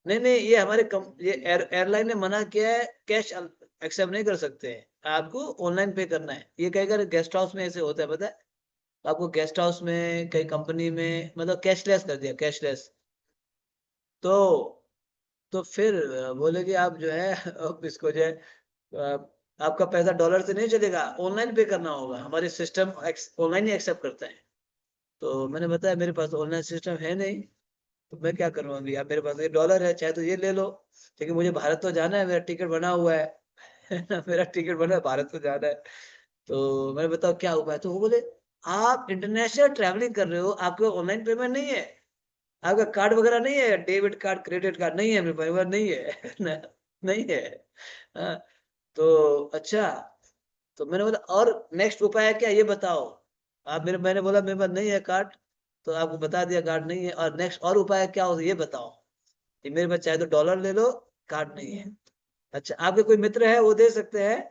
नहीं नहीं, ये हमारे ये एयरलाइन ने मना किया है, कैश एक्सेप्ट नहीं कर सकते हैं, आपको ऑनलाइन पे करना है। ये कई बार गेस्ट हाउस में ऐसे होता है, पता है? आपको गेस्ट हाउस में, कई कंपनी में, मतलब कैशलेस कर दिया, कैशलेस। तो फिर बोले कि आप जो है अब इसको जो है, आपका पैसा डॉलर से नहीं चलेगा, ऑनलाइन पे करना होगा, हमारे सिस्टम ऑनलाइन ही एक्सेप्ट करता है। तो मैंने बताया मेरे पास ऑनलाइन सिस्टम है नहीं, तो मैं क्या करूँ अभी? आप, मेरे पास ये डॉलर है, चाहे तो ये ले लो, लेकिन मुझे भारत तो जाना है, मेरा टिकट बना हुआ है। है ना? मेरा टिकट बना है, भारत तो जाना है। तो मैंने बताओ क्या उपाय? तो वो बोले, आप इंटरनेशनल ट्रैवलिंग कर रहे हो, आपके ऑनलाइन पेमेंट नहीं है, आपका कार्ड वगैरह नहीं है, डेबिट कार्ड, क्रेडिट कार्ड नहीं है मेरे पास, वो नहीं है। ना, नहीं है। हाँ, तो अच्छा, तो मैंने बोला और नेक्स्ट उपाय क्या, ये बताओ। आप मेरे मैंने बोला मेरे पास नहीं है कार्ड, तो आपको बता दिया कार्ड नहीं है, और नेक्स्ट और उपाय क्या हो, ये बताओ। कि मेरे पास चाहे तो डॉलर ले लो, कार्ड नहीं है। अच्छा, आपके कोई मित्र है वो दे सकते हैं?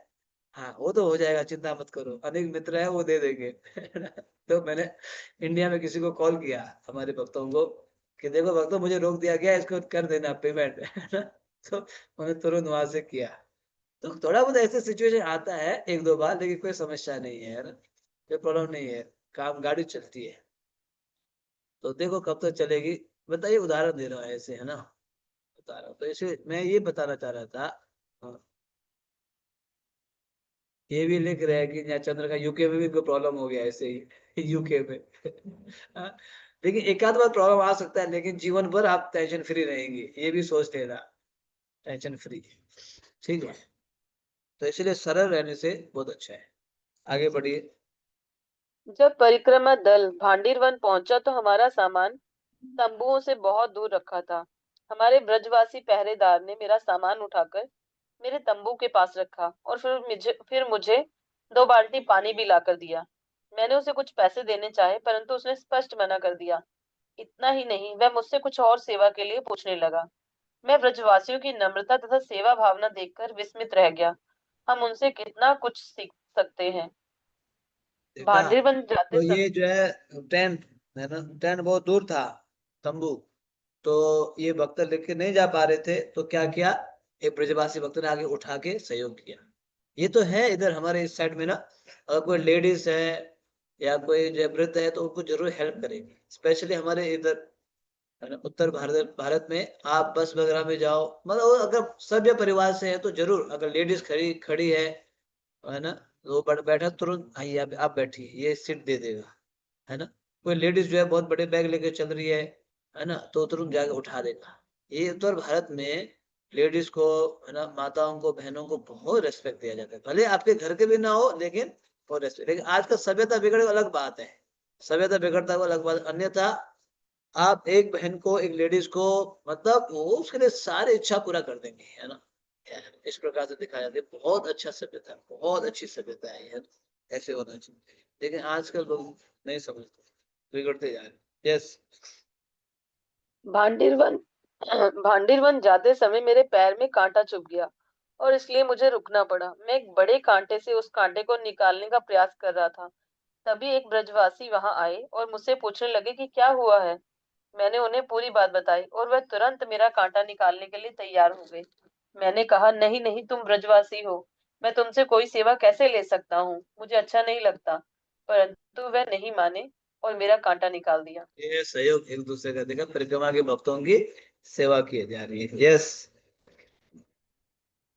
हाँ, वो तो हो जाएगा, चिंता मत करो, अनेक मित्र है वो दे देंगे। तो मैंने इंडिया में किसी को कॉल किया, हमारे भक्तों को, कि देखो भक्तों, मुझे रोक दिया गया है, इसको कर देना पेमेंट। है ना? तो उन्होंने तुरंत वहां से किया। तो थोड़ा बहुत ऐसे सिचुएशन आता है एक दो बार, लेकिन कोई समस्या नहीं है ना, कोई प्रॉब्लम नहीं है, काम गाड़ी चलती है। तो देखो कब तक चलेगी, बताइए, उदाहरण दे रहा हूँ ऐसे, है ना? बता रहा हूँ, तो इसे मैं ये बताना चाह रहा था। हाँ, ये भी लिख रहे हैं कि यहाँ चंद्र का यूके में भी कोई प्रॉब्लम हो गया ऐसे ही। यूके में। हाँ, लेकिन एक आध बार प्रॉब्लम आ सकता है, लेकिन जीवन भर आप टेंशन फ्री रहेंगे, ये भी सोच लेना। टेंशन फ्री, ठीक है? तो इसलिए सरल रहने से बहुत अच्छा है। आगे बढ़िए। जब परिक्रमा दल भांडीर वन पहुंचा तो हमारा सामान तंबुओं से बहुत दूर रखा था। हमारे ब्रजवासी पहरेदार ने मेरा सामान उठाकर मेरे तंबू के पास रखा और फिर मुझे 2 बाल्टी पानी भी लाकर दिया। मैंने उसे कुछ पैसे देने चाहे, परंतु उसने स्पष्ट मना कर दिया। इतना ही नहीं, वह मुझसे कुछ और सेवा के लिए पूछने लगा। मैं ब्रजवासियों की नम्रता तथा सेवा भावना देखकर विस्मित रह गया। हम उनसे कितना कुछ सीख सकते हैं। देखा? भांडीर बन जाते तो समय ये जो है टेंट, है ना, टेंट बहुत दूर था, तंबू। तो ये भक्त लेके नहीं जा पा रहे थे, तो क्या किया, एक ब्रजवासी भक्त ने आगे उठा के सहयोग किया। ये तो है इधर हमारे इस साइड में ना, अगर कोई लेडीज है या कोई जो वृद्ध है, तो उनको जरूर हेल्प करेंगे, स्पेशली हमारे इधर, है ना, उत्तर भारत भारत में। आप बस वगैरह में जाओ, मतलब अगर सभ्य परिवार से है तो जरूर, अगर लेडीज खड़ी खड़ी है ना, वो बैठा तुरंत, आइए आप बैठिए, ये सीट दे देगा, है ना। कोई लेडीज जो है बहुत बड़े बैग लेके चल रही है ना, तो तुरंत जाके उठा देगा। ये उत्तर भारत में लेडीज को, है ना, माताओं को, बहनों को बहुत रेस्पेक्ट दिया जाता है, भले आपके घर के भी ना हो, लेकिन बहुत रेस्पेक्ट। लेकिन आज का सभ्यता बिगड़े वो अलग बात है, सभ्यता बिगड़ता है वो अलग बात, अन्यथा आप एक बहन को, एक लेडीज को, मतलब वो उसके लिए सारी इच्छा पूरा कर देंगे, है ना। इस प्रकार से दिखाया जाता है, बहुत अच्छा सभ्यता है, बहुत अच्छी सभ्यता है, है ना? ऐसे होना चाहिए, लेकिन आजकल लोग नहीं समझते, बिगड़ते जा रहे। यस। भांडिरवन भांडिरवन जाते समय मेरे पैर में कांटा चुभ गया और इसलिए मुझे रुकना पड़ा। मैं एक बड़े कांटे से उस कांटे को निकालने का प्रयास कर रहा था। तभी एक ब्रजवासी वहां आए और मुझसे पूछने लगे कि क्या हुआ है। मैंने उन्हें पूरी बात बताई और वह तुरंत मेरा कांटा निकालने के लिए तैयार हो गए। मैंने कहा, नहीं नहीं, तुम ब्रजवासी हो, मैं तुमसे कोई सेवा कैसे ले सकता हूँ, मुझे अच्छा नहीं लगता। परंतु वह नहीं माने और मेरा कांटा निकाल दिया। ये सहयोग एक दूसरे का, देखा, परिक्रमा के भक्तों की सेवा की जा रही है। यस।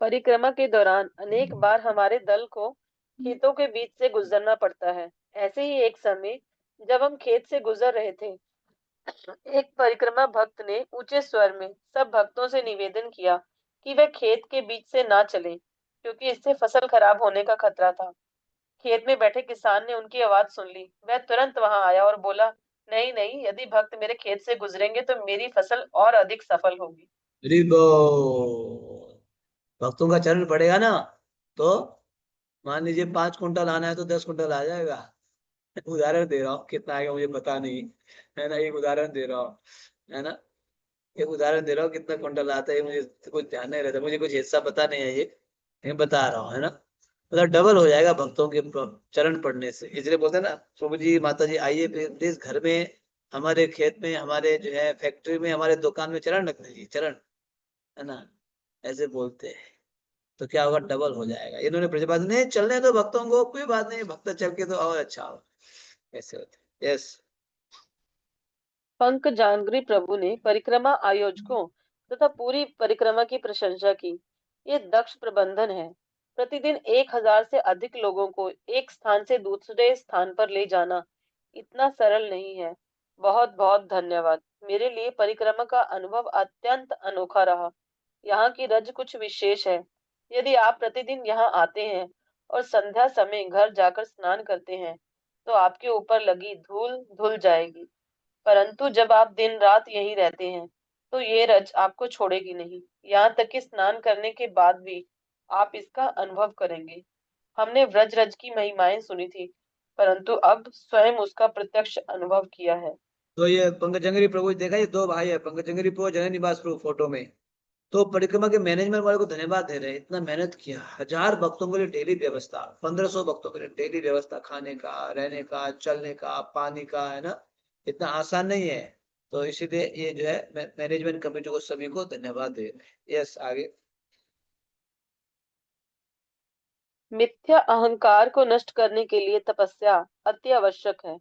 परिक्रमा के दौरान अनेक बार हमारे दल को खेतों के बीच से गुजरना पड़ता है। ऐसे ही एक समय जब हम खेत से गुजर रहे थे, एक परिक्रमा भक्त ने ऊंचे स्वर में सब भक्तों से निवेदन किया कि वे खेत के बीच से ना चलें, क्योंकि इससे फसल खराब होने का खतरा था। खेत में बैठे किसान ने उनकी आवाज सुन ली। वह तुरंत वहां आया और बोला, नहीं नहीं, यदि भक्त मेरे खेत से गुजरेंगे तो मेरी फसल और अधिक सफल होगी। Very good. भक्तों का चरण पड़ेगा ना, तो मान लीजिए 5 कुंटल आना है तो 10 कुंटल आ जाएगा। उदाहरण दे रहा हूँ, कितना आएगा मुझे पता नहीं, है ना, एक उदाहरण दे रहा हूँ, है ना। एक उदाहरण दे रहा हूँ, कितना कुंटल आता है मुझे कुछ ध्यान नहीं रहता, मुझे कुछ हिस्सा पता नहीं है ये, लेकिन बता रहा हूँ, है ना। मतलब डबल हो जाएगा भक्तों के चरण पड़ने से, इसलिए बोलते हैं ना, प्रभु जी, माता जी, आइए प्लीज घर में, हमारे खेत में, हमारे जो है फैक्ट्री में, हमारे दुकान में चरण रख दीजिए, चरण, है ना, ऐसे बोलते हैं। तो क्या होगा, डबल हो जाएगा। इन्होंने ब्रजबासी नहीं चलने दो भक्तों को, कोई बात नहीं, भक्त चल के तो और अच्छा हो, ऐसे होते। यस। पंक जानगरी प्रभु ने परिक्रमा आयोजकों तथा पूरी परिक्रमा की प्रशंसा की। ये दक्ष प्रबंधन है। प्रतिदिन 1,000 से अधिक लोगों को एक स्थान से दूसरे स्थान पर ले जाना इतना सरल नहीं है। बहुत बहुत धन्यवाद। मेरे लिए परिक्रमा का अनुभव अत्यंत अनोखा रहा। यहाँ की रज कुछ विशेष है। यदि आप प्रतिदिन यहाँ आते हैं और संध्या समय घर जाकर स्नान करते हैं, तो आपके ऊपर लगी धूल धुल जाएगी। परंतु जब आप दिन रात यहीं रहते हैं, तो ये रज आपको छोड़ेगी नहीं। यहाँ तक कि स्नान करने के बाद भी आप इसका अनुभव करेंगे। हमने व्रज रज की महिमाएं सुनी थी, परंतु अब स्वयं उसका प्रत्यक्ष अनुभव किया है। तो ये पंकजंगरी प्रभु देखा, ये दो भाई है, पंकजंगरी प्रभु, जनक निवास प्रभु, फोटो में। तो परिक्रमा के मैनेजमेंट वाले को धन्यवाद दे रहे हैं, इतना मेहनत किया, 1,000 भक्तों के लिए डेली व्यवस्था, 1,500 भक्तों के लिए डेली व्यवस्था, खाने का, रहने का, चलने का, पानी का, है ना। इतना आसान नहीं है। तो इसीलिए ये जो है मैनेजमेंट कमेटी को, सभी को धन्यवाद दे रहे हैं। यस, आगे। मिथ्या अहंकार को नष्ट करने के लिए तपस्या अति आवश्यक है।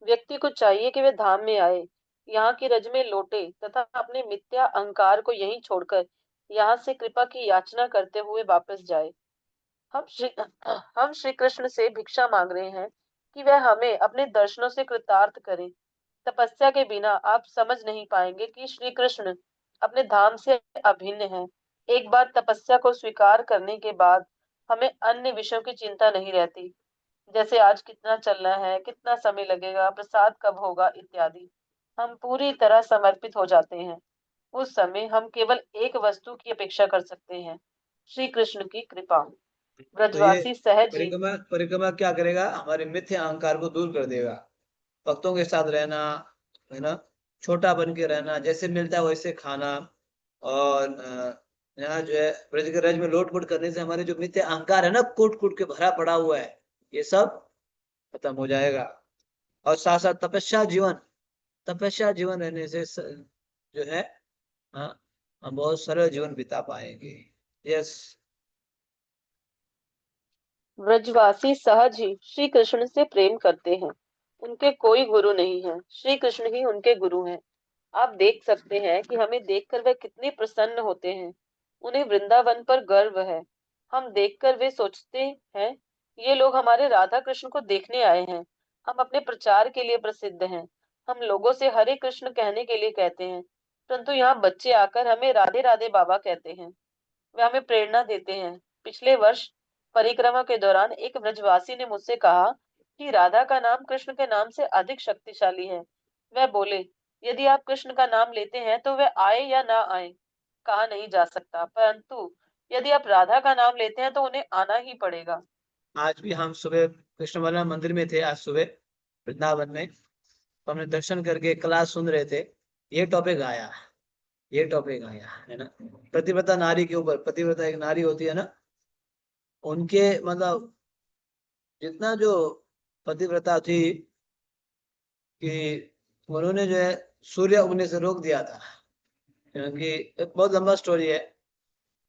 व्यक्ति को चाहिए कि वे धाम में आए, यहाँ की रज में लौटे तथा अपने मिथ्या अहंकार को यहीं छोड़कर यहाँ से कृपा की याचना करते हुए वापस जाए। हम श्री कृष्ण से भिक्षा मांग रहे हैं कि वह हमें अपने दर्शनों से कृतार्थ करें। तपस्या के बिना आप समझ नहीं पाएंगे कि श्री कृष्ण अपने धाम से अभिन्न है। एक बार तपस्या को स्वीकार करने के बाद हमें अन्य विषयों की चिंता नहीं रहती, जैसे आज कितना चलना है, कितना समय लगेगा, प्रसाद कब होगा इत्यादि। हम पूरी तरह समर्पित हो जाते हैं। उस समय हम केवल एक वस्तु की अपेक्षा कर सकते हैं, श्री कृष्ण की कृपा। तो ये ब्रजवासी सहज ही परिक्रमा परिक्रमा क्या करेगा, हमारे मिथ्या अहंकार को दूर कर देगा। भक्तों के साथ रहना, है ना, छोटा बन के रहना, जैसे मिलता है वैसे खाना, और यहाँ जो है ब्रज के रज में लोटपोट करने से हमारे जो मिथ्या अहंकार है ना, कूट कूट के भरा पड़ा हुआ है, ये सब खत्म हो जाएगा। और साथ साथ तपस्या जीवन, तपस्या जीवन रहने से जो है, हाँ, हम बहुत सरल जीवन बिता पाएंगे। यस। ब्रजवासी सहज ही श्री कृष्ण से प्रेम करते हैं। उनके कोई गुरु नहीं है, श्री कृष्ण ही उनके गुरु हैं। आप देख सकते हैं कि हमें देखकर वे कितने प्रसन्न होते हैं। उन्हें वृंदावन पर गर्व है। हम देखकर वे सोचते हैं ये लोग हमारे राधा कृष्ण को देखने आए हैं। हम अपने प्रचार के लिए प्रसिद्ध हैं। हम लोगों से हरे कृष्ण कहने के लिए कहते हैं, परंतु यहाँ बच्चे आकर हमें राधे राधे बाबा कहते हैं। वे हमें प्रेरणा देते हैं। पिछले वर्ष परिक्रमा के दौरान एक ब्रजवासी ने मुझसे कहा कि राधा का नाम कृष्ण के नाम से अधिक शक्तिशाली है। वह बोले, यदि आप कृष्ण का नाम लेते हैं तो वह आए या ना आए कहा नहीं जा सकता, परंतु यदि आप राधा का नाम लेते हैं तो उन्हें आना ही पड़ेगा। आज भी हम सुबह कृष्ण बलराम मंदिर में थे, आज सुबह वृंदावन में, तो हमने दर्शन करके क्लास सुन रहे थे। ये टॉपिक आया, ये टॉपिक आया है ना, पतिव्रता नारी के ऊपर। पतिव्रता एक नारी होती है ना, उनके मतलब जितना जो पतिव्रता थी कि उन्होंने जो है सूर्य उगने से रोक दिया था, क्योंकि एक बहुत लंबा स्टोरी है।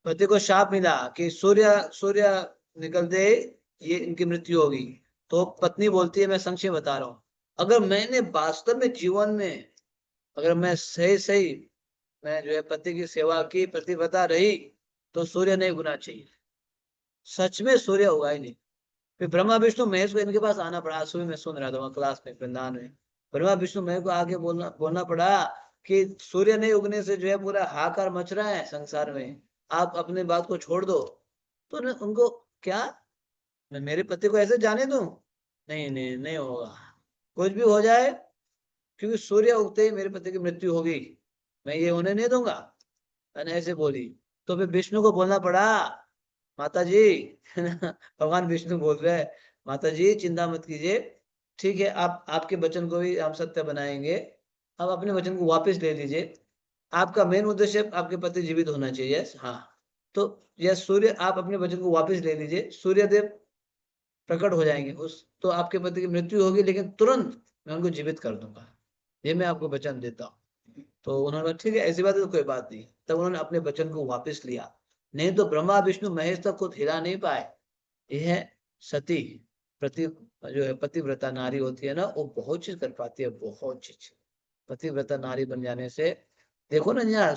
पति को शाप मिला कि सूर्य सूर्य निकलते ही ये इनकी मृत्यु होगी। तो पत्नी बोलती है, मैं संक्षेप बता रहा हूँ, अगर मैंने वास्तव में जीवन में, अगर मैं सही सही मैं जो है पति की सेवा की, प्रतिबद्धता रही, तो सूर्य नहीं उगना चाहिए। सच में सूर्य उगा ही नहीं। फिर ब्रह्मा विष्णु महेश को इनके पास आना पड़ा। सुबह मैं सुन रहा था वहाँ क्लास में वृंदावन में, ब्रह्मा विष्णु महेश को आगे बोलना बोलना पड़ा कि सूर्य नहीं उगने से जो है पूरा हाहाकार मच रहा है संसार में, आप अपने बात को छोड़ दो। तो उनको क्या, मैं मेरे पति को ऐसे जाने दूं? नहीं नहीं नहीं होगा, कुछ भी हो जाए, क्योंकि सूर्य उगते ही मेरे पति की मृत्यु होगी, मैं ये होने नहीं दूंगा। मैंने ऐसे बोली। तो फिर विष्णु को बोलना पड़ा, माता जी भगवान विष्णु बोल रहे हैं, माता जी चिंता मत कीजिए, ठीक है, आप आपके वचन को भी हम सत्य बनाएंगे, आप अपने वचन को वापस ले लीजिए। आपका मेन उद्देश्य आपके पति जीवित होना चाहिए, यस हाँ। तो यस सूर्य, आप अपने वचन को वापस ले लीजिए, सूर्य देव प्रकट हो जाएंगे, उस तो आपके पति की मृत्यु होगी, लेकिन तुरंत मैं उनको जीवित कर दूंगा, ये मैं आपको वचन देता हूँ। तो उन्होंने कहा ठीक है, ऐसी बात है तो कोई बात नहीं। तब उन्होंने अपने वचन को वापस लिया। नहीं तो ब्रह्मा विष्णु महेश तक खुद हिला नहीं पाए। यह सती प्रति जो है पतिव्रता नारी होती है ना, वो बहुत चीज कर पाती है, बहुत चीज। पतिव्रता नारी बन जाने से देखो ना यार,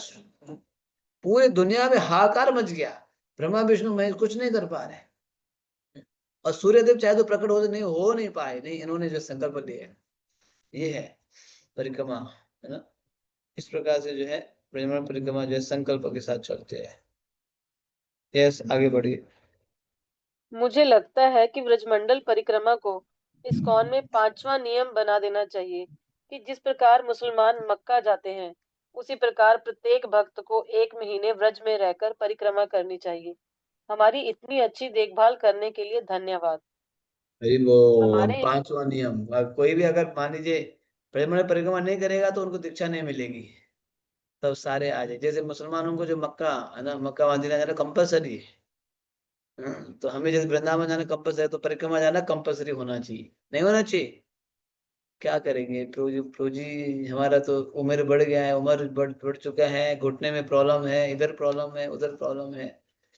पूरे दुनिया में हाहाकार मच गया, ब्रह्मा विष्णु महेश कुछ नहीं कर पा रहे, और सूर्यदेव चाहे तो प्रकट हो नहीं पाए, नहीं इन्होंने जो संकल्प लिया है, ये है परिक्रमा, है ना। इस प्रकार से जो है ब्रह्मांड परिक्रमा जो है संकल्प के साथ चलते हैं। यस आगे बढ़िए। मुझे लगता है कि ब्रजमंडल परिक्रमा को इस्कॉन में पांचवा नियम बना देना चाहिए कि जिस प्रकार मुसलमान मक्का जाते हैं, उसी प्रकार प्रत्येक भक्त को 1 महीने व्रज में रहकर परिक्रमा करनी चाहिए। हमारी इतनी अच्छी देखभाल करने के लिए धन्यवाद। भाई वो हमारे पांचवा नियम, अब कोई भी अगर मान लीजिए ब्रह्मांड परिक्रमा नहीं करेगा तो उनको दीक्षा नहीं मिलेगी। तब सारे आ जाए, जैसे मुसलमानों को जो मक्का है ना, मक्का मदीना जाना कंपलसरी है। तो हमें जैसे वृंदावन जाना कंपलसरी है, तो परिक्रमा जाना कंपलसरी होना चाहिए, नहीं होना चाहिए? क्या करेंगे प्रभु जी, हमारा तो उम्र बढ़ गया है, उम्र बढ़ चुका है, घुटने में प्रॉब्लम है, इधर प्रॉब्लम है, उधर प्रॉब्लम है,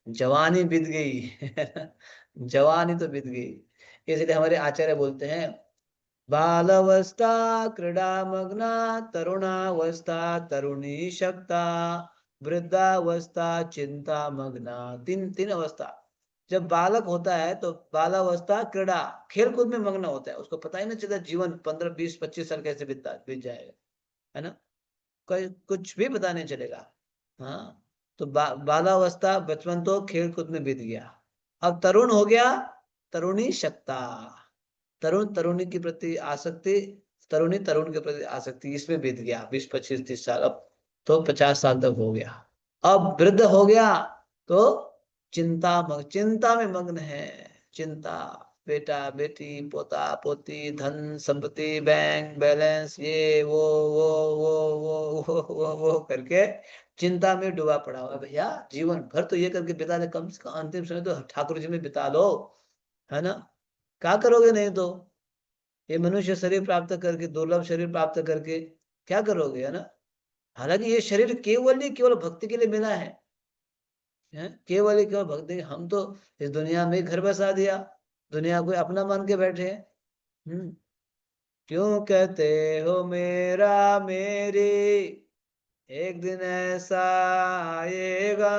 जवानी बीत गई जवानी तो बीत गई। इसलिए हमारे आचार्य बोलते हैं, बालावस्था क्रीड़ा मग्ना, तरुणावस्था तरुणी शक्ता, वृद्धावस्था चिंता मग्ना। तीन तीन अवस्था। जब बालक होता है तो बालावस्था क्रीड़ा, खेल कूद में मग्न होता है, उसको पता ही नहीं चलता जीवन 15 20 25 साल कैसे बीत जाएगा, है ना, कोई कुछ भी पता नहीं चलेगा। हाँ, तो बालावस्था बचपन तो खेल कूद में बीत गया। अब तरुण हो गया, तरुणी शक्ता, तरुण तरुणी के प्रति आसक्ति, तरुणी तरुण के प्रति आसक्ति, इसमें बीत गया 20 25 30 साल। अब तो 50 साल तक हो गया। अब वृद्ध हो गया तो चिंता में मग्न है। चिंता, बेटा बेटी पोता पोती, धन संपत्ति, बैंक बैलेंस, ये वो करके चिंता में डूबा पड़ा हुआ है। भैया जीवन भर तो ये करके बिता ले, कम से कम अंतिम समय तो ठाकुर जी में बिता लो, है ना। क्या करोगे नहीं तो, ये मनुष्य शरीर प्राप्त करके, दुर्लभ शरीर प्राप्त करके क्या करोगे, है ना। हालांकि ये शरीर केवल ही केवल भक्ति के लिए मिला है, केवल ही केवल भक्ति। हम तो इस दुनिया में घर बसा दिया, दुनिया को अपना मान के बैठे हैं। क्यों कहते हो मेरा मेरी, एक दिन ऐसा आएगा,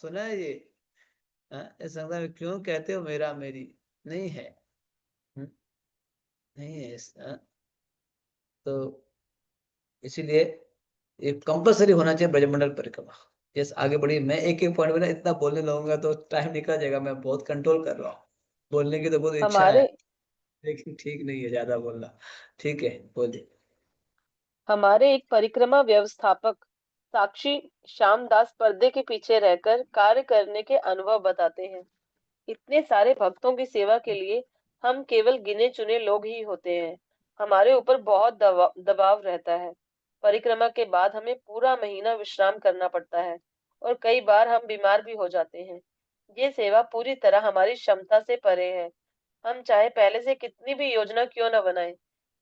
सुना है ये? हाँ, इस संसार में क्यों कहते हो मेरा मेरी, नहीं है। हम्म, नहीं है तो इसीलिए ये कंपलसरी होना चाहिए ब्रजमंडल परिक्रमा। जैसे आगे बढ़ी, मैं एक एक पॉइंट में ना इतना बोलने लगूंगा तो टाइम निकल जाएगा। मैं बहुत कंट्रोल कर रहा हूँ, बोलने की तो बहुत इच्छा है, हमारे लेकिन ठीक नहीं है ज्यादा बोलना। ठीक है, बोलिए। हमारे एक परिक्रमा व्यवस्थापक साक्षी श्यामदास पर्दे के पीछे रहकर कार्य करने के अनुभव बताते हैं। इतने सारे भक्तों की सेवा के लिए हम केवल गिने चुने लोग ही होते हैं। हमारे ऊपर बहुत दबाव रहता है। परिक्रमा के बाद हमें पूरा महीना विश्राम करना पड़ता है और कई बार हम बीमार भी हो जाते हैं। ये सेवा पूरी तरह हमारी क्षमता से परे है। हम चाहे पहले से कितनी भी योजना क्यों न बनाएं,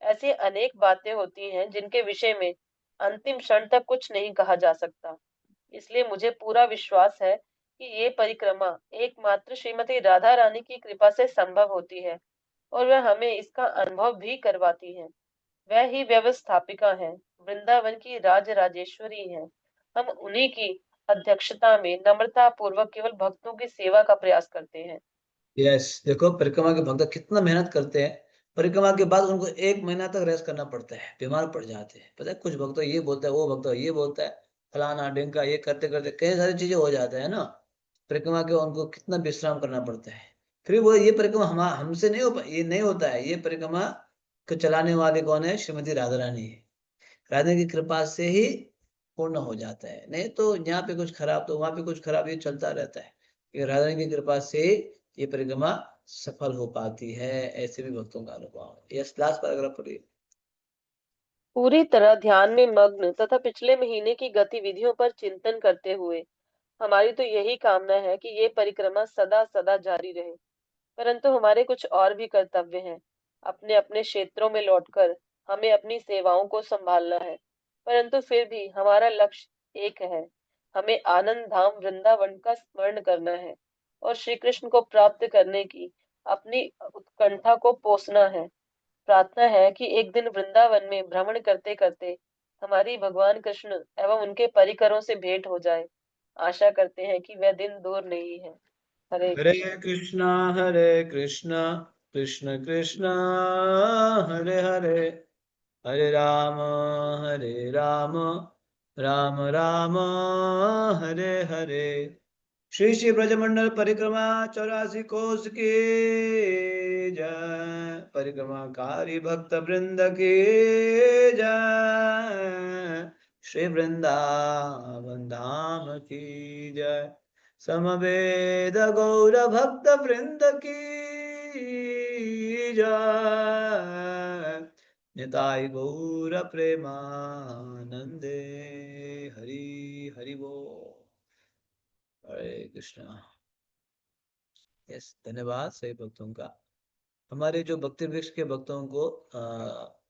ऐसी अनेक बातें होती हैं जिनके विषय में अंतिम क्षण तक कुछ नहीं कहा जा सकता। इसलिए मुझे पूरा विश्वास है कि ये परिक्रमा एकमात्र श्रीमती राधा रानी की कृपा से संभव होती है और वह हमें इसका अनुभव भी करवाती है। वह ही व्यवस्थापिका है, वृंदावन की राज राजेश्वरी है। हम उन्हीं की अध्यक्षता में नम्रता पूर्वक केवल भक्तों की सेवा का प्रयास करते हैं। यस, देखो परिक्रमा के भक्त कितना मेहनत करते हैं। परिक्रमा के बाद उनको एक महीना तक रेस्ट करना पड़ता है, बीमार पड़ जाते हैं। पता है, कुछ भक्त ये बोलता है, वो भक्त ये बोलता है, फलाना ढिमका, ये करते करते कई सारी चीजें हो जाता है ना। परिक्रमा के उनको कितना विश्राम करना पड़ता है। फिर वो ये परिक्रमा हम हमसे नहीं ये नहीं होता है। ये परिक्रमा को चलाने वाले कौन है? श्रीमती राधा रानी है। राधा की कृपा से ही पूर्ण हो जाता है, नहीं तो यहाँ पे कुछ खराब तो वहां पे कुछ खराब, ये चलता रहता है। ये राधा रानी की कृपा से ये परिक्रमा सफल हो पाती है। ऐसे भी भक्तों का अनुभव है। यस, लास्ट पैराग्राफ पढ़िए। पूरी तरह ध्यान में मग्न तथा पिछले महीने की गतिविधियों पर चिंतन करते हुए हमारी तो यही कामना है कि ये परिक्रमा सदा सदा जारी रहे। परंतु हमारे कुछ और भी कर्तव्य हैं। अपने अपने क्षेत्रों में लौटकर हमें अपनी सेवाओं को संभालना है। परंतु फिर भी हमारा लक्ष्य एक है। हमें आनंद धाम वृंदावन का स्मरण करना है और श्री कृष्ण को प्राप्त करने की अपनी उत्कंठा को पोसना है। प्रार्थना है कि एक दिन वृंदावन में भ्रमण करते करते हमारी भगवान कृष्ण एवं उनके परिकरों से भेंट हो जाए। आशा करते हैं कि वह दिन दूर नहीं है। हरे हरे कृष्ण। कृष्णा, हरे कृष्णा, कृष्ण कृष्णा, हरे हरे, हरे राम, हरे राम, राम राम, हरे हरे। श्री श्री ब्रजमंडल परिक्रमा 84 कोस की जय। परिक्रमाकारी भक्त वृंद की जय। श्री वृंदावन धाम की जय। समवेद गौर भक्त वृंद की जय। निताई गौर प्रेमानंदे। हरि हरि बोल। हरे कृष्णा। यस, धन्यवाद सभी भक्तों का। हमारे जो भक्ति वृक्ष के भक्तों को